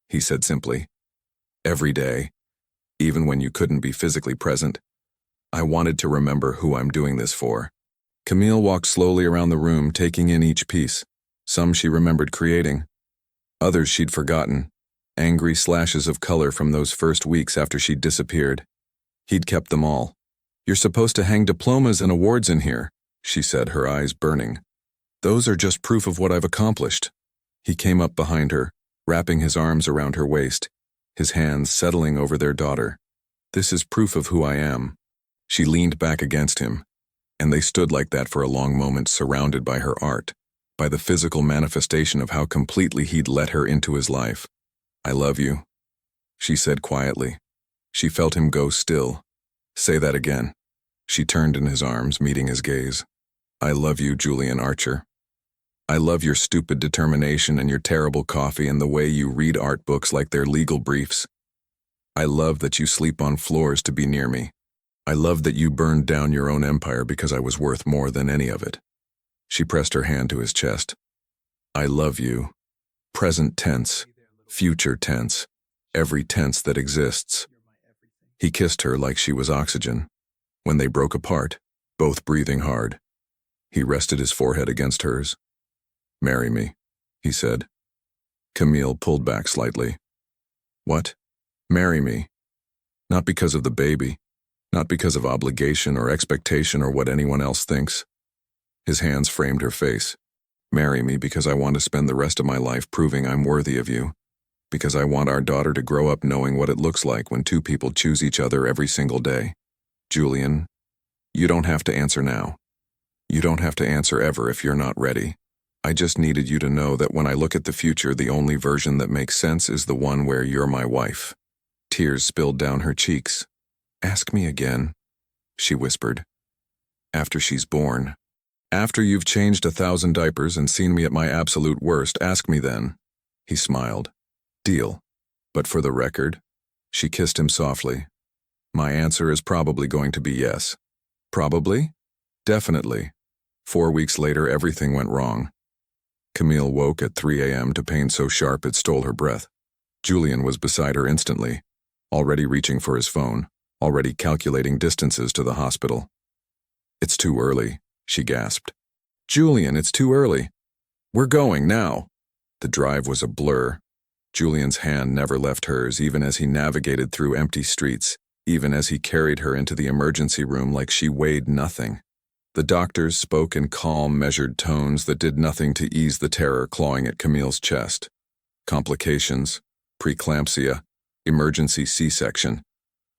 he said simply. "Every day, even when you couldn't be physically present. I wanted to remember who I'm doing this for." Camille walked slowly around the room, taking in each piece. Some she remembered creating. Others she'd forgotten, angry slashes of color from those first weeks after she'd disappeared. He'd kept them all. "You're supposed to hang diplomas and awards in here," she said, her eyes burning. "Those are just proof of what I've accomplished." He came up behind her, wrapping his arms around her waist, his hands settling over their daughter. "This is proof of who I am." She leaned back against him, and they stood like that for a long moment, surrounded by her art, by the physical manifestation of how completely he'd let her into his life. "I love you," she said quietly. She felt him go still. "Say that again." She turned in his arms, meeting his gaze. "I love you, Julian Archer. I love your stupid determination and your terrible coffee and the way you read art books like they're legal briefs. I love that you sleep on floors to be near me. I love that you burned down your own empire because I was worth more than any of it." She pressed her hand to his chest. "I love you. Present tense, future tense, every tense that exists." He kissed her like she was oxygen. When they broke apart, both breathing hard, he rested his forehead against hers. "Marry me," he said. Camille pulled back slightly. "What? Marry me? Not because of the baby, not because of obligation or expectation or what anyone else thinks." His hands framed her face. "Marry me because I want to spend the rest of my life proving I'm worthy of you. Because I want our daughter to grow up knowing what it looks like when two people choose each other every single day. Julian, you don't have to answer now. You don't have to answer ever if you're not ready. I just needed you to know that when I look at the future, the only version that makes sense is the one where you're my wife." Tears spilled down her cheeks. "Ask me again," she whispered. "After she's born. After you've changed 1,000 diapers and seen me at my absolute worst, ask me then." He smiled. "Deal. But for the record," she kissed him softly, "my answer is probably going to be yes." "Probably?" "Definitely." 4 weeks later, everything went wrong. Camille woke at 3 a.m. to pain so sharp it stole her breath. Julian was beside her instantly, already reaching for his phone, already calculating distances to the hospital. "It's too early," she gasped. "Julian, it's too early. We're going now." The drive was a blur, Julian's hand never left hers, even as he navigated through empty streets, even as he carried her into the emergency room like she weighed nothing. The doctors spoke in calm, measured tones that did nothing to ease the terror clawing at Camille's chest. Complications, preeclampsia, emergency C-section.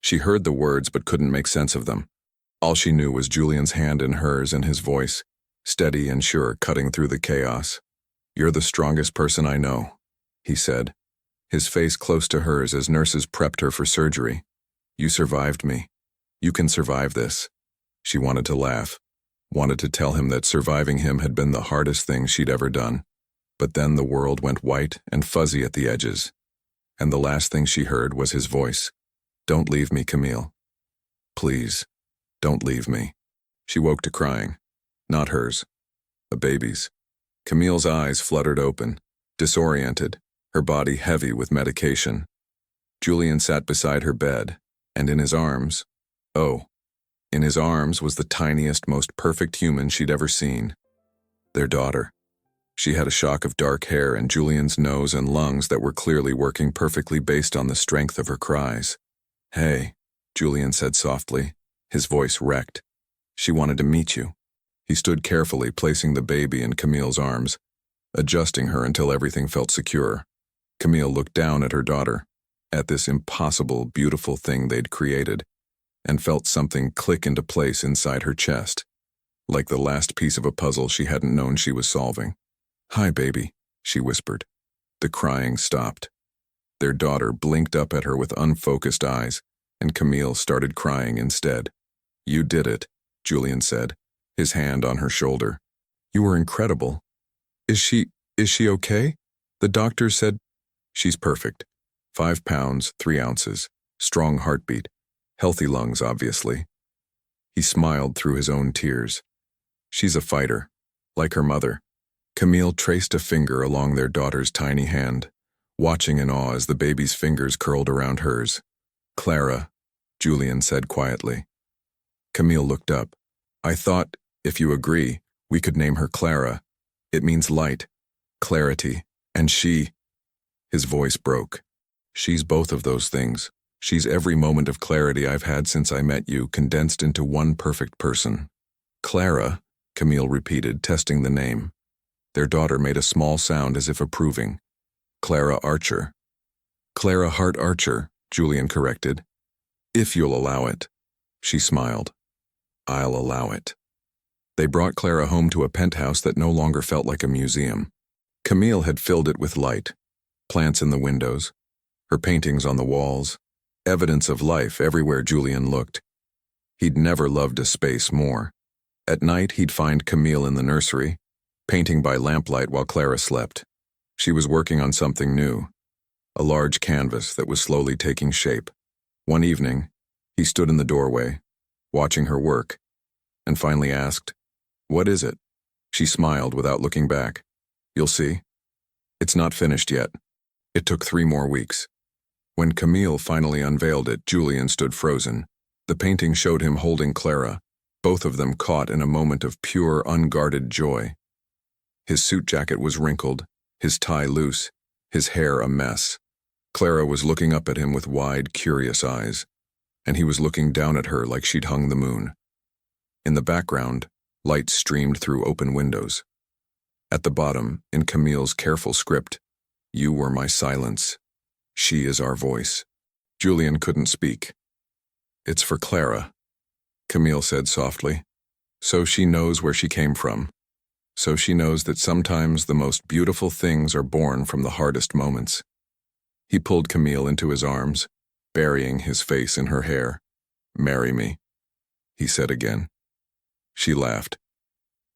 She heard the words but couldn't make sense of them. All she knew was Julian's hand in hers and his voice, steady and sure, cutting through the chaos. "You're the strongest person I know," he said, his face close to hers as nurses prepped her for surgery. "You survived me. You can survive this." She wanted to laugh, wanted to tell him that surviving him had been the hardest thing she'd ever done. But then the world went white and fuzzy at the edges, and the last thing she heard was his voice. "Don't leave me, Camille. Please, don't leave me." She woke to crying. Not hers. A baby's. Camille's eyes fluttered open, disoriented, her body heavy with medication. Julian sat beside her bed, and in his arms, in his arms was the tiniest, most perfect human she'd ever seen. Their daughter. She had a shock of dark hair and Julian's nose and lungs that were clearly working perfectly based on the strength of her cries. "Hey," Julian said softly, his voice wrecked. "She wanted to meet you." He stood carefully, placing the baby in Camille's arms, adjusting her until everything felt secure. Camille looked down at her daughter, at this impossible, beautiful thing they'd created, and felt something click into place inside her chest, like the last piece of a puzzle she hadn't known she was solving. "Hi, baby," she whispered. The crying stopped. Their daughter blinked up at her with unfocused eyes, and Camille started crying instead. "You did it," Julian said, his hand on her shoulder. "You were incredible. Is she okay?" The doctor said, "She's perfect. 5 pounds, 3 ounces, strong heartbeat, healthy lungs, obviously." He smiled through his own tears. "She's a fighter, like her mother." Camille traced a finger along their daughter's tiny hand, watching in awe as the baby's fingers curled around hers. "Clara," Julian said quietly. Camille looked up. "I thought, if you agree, we could name her Clara. It means light, clarity, and she—" His voice broke. "She's both of those things. She's every moment of clarity I've had since I met you, condensed into one perfect person." "Clara," Camille repeated, testing the name. Their daughter made a small sound as if approving. "Clara Archer." "Clara Hart Archer," Julian corrected. "If you'll allow it." She smiled. "I'll allow it." They brought Clara home to a penthouse that no longer felt like a museum. Camille had filled it with light. Plants in the windows, her paintings on the walls, evidence of life everywhere Julian looked. He'd never loved a space more. At night, he'd find Camille in the nursery, painting by lamplight while Clara slept. She was working on something new, a large canvas that was slowly taking shape. One evening, he stood in the doorway, watching her work, and finally asked, "What is it?" She smiled without looking back. "You'll see. It's not finished yet." It took 3 more weeks. When Camille finally unveiled it, Julian stood frozen. The painting showed him holding Clara, both of them caught in a moment of pure, unguarded joy. His suit jacket was wrinkled, his tie loose, his hair a mess. Clara was looking up at him with wide, curious eyes, and he was looking down at her like she'd hung the moon. In the background, light streamed through open windows. At the bottom, in Camille's careful script, "You were my silence. She is our voice." Julian couldn't speak. "It's for Clara," Camille said softly. "So she knows where she came from. So she knows that sometimes the most beautiful things are born from the hardest moments." He pulled Camille into his arms, burying his face in her hair. "Marry me," he said again. She laughed.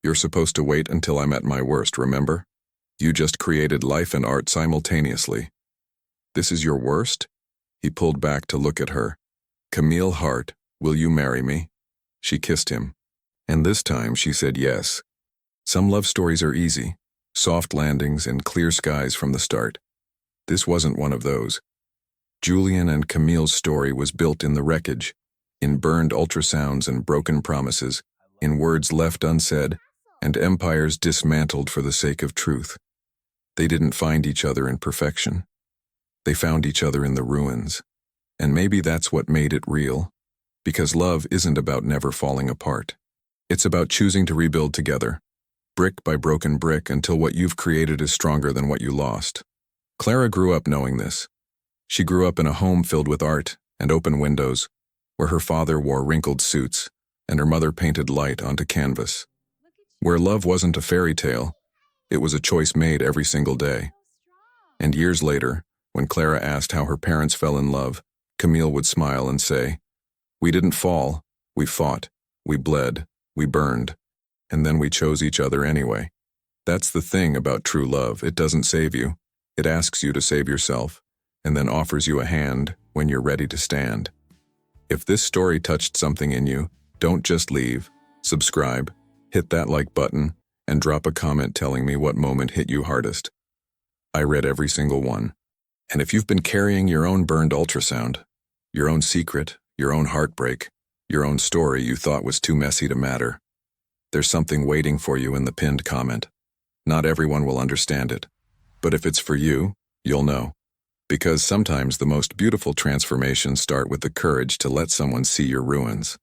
"You're supposed to wait until I'm at my worst, remember? You just created life and art simultaneously. This is your worst?" He pulled back to look at her. "Camille Hart, will you marry me?" She kissed him, and this time she said yes. Some love stories are easy, soft landings and clear skies from the start. This wasn't one of those. Julian and Camille's story was built in the wreckage, in burned ultrasounds and broken promises, in words left unsaid, and empires dismantled for the sake of truth. They didn't find each other in perfection. They found each other in the ruins. And maybe that's what made it real. Because love isn't about never falling apart. It's about choosing to rebuild together, brick by broken brick, until what you've created is stronger than what you lost. Clara grew up knowing this. She grew up in a home filled with art and open windows, where her father wore wrinkled suits and her mother painted light onto canvas. Where love wasn't a fairy tale, it was a choice made every single day. And years later, when Clara asked how her parents fell in love, Camille would smile and say, "We didn't fall, we fought, we bled, we burned, and then we chose each other anyway." That's the thing about true love. It doesn't save you. It asks you to save yourself, and then offers you a hand when you're ready to stand. If this story touched something in you, don't just leave. Subscribe, hit that like button, and drop a comment telling me what moment hit you hardest. I read every single one. And if you've been carrying your own burned ultrasound, your own secret, your own heartbreak, your own story you thought was too messy to matter, there's something waiting for you in the pinned comment. Not everyone will understand it, but if it's for you, you'll know. Because sometimes the most beautiful transformations start with the courage to let someone see your ruins.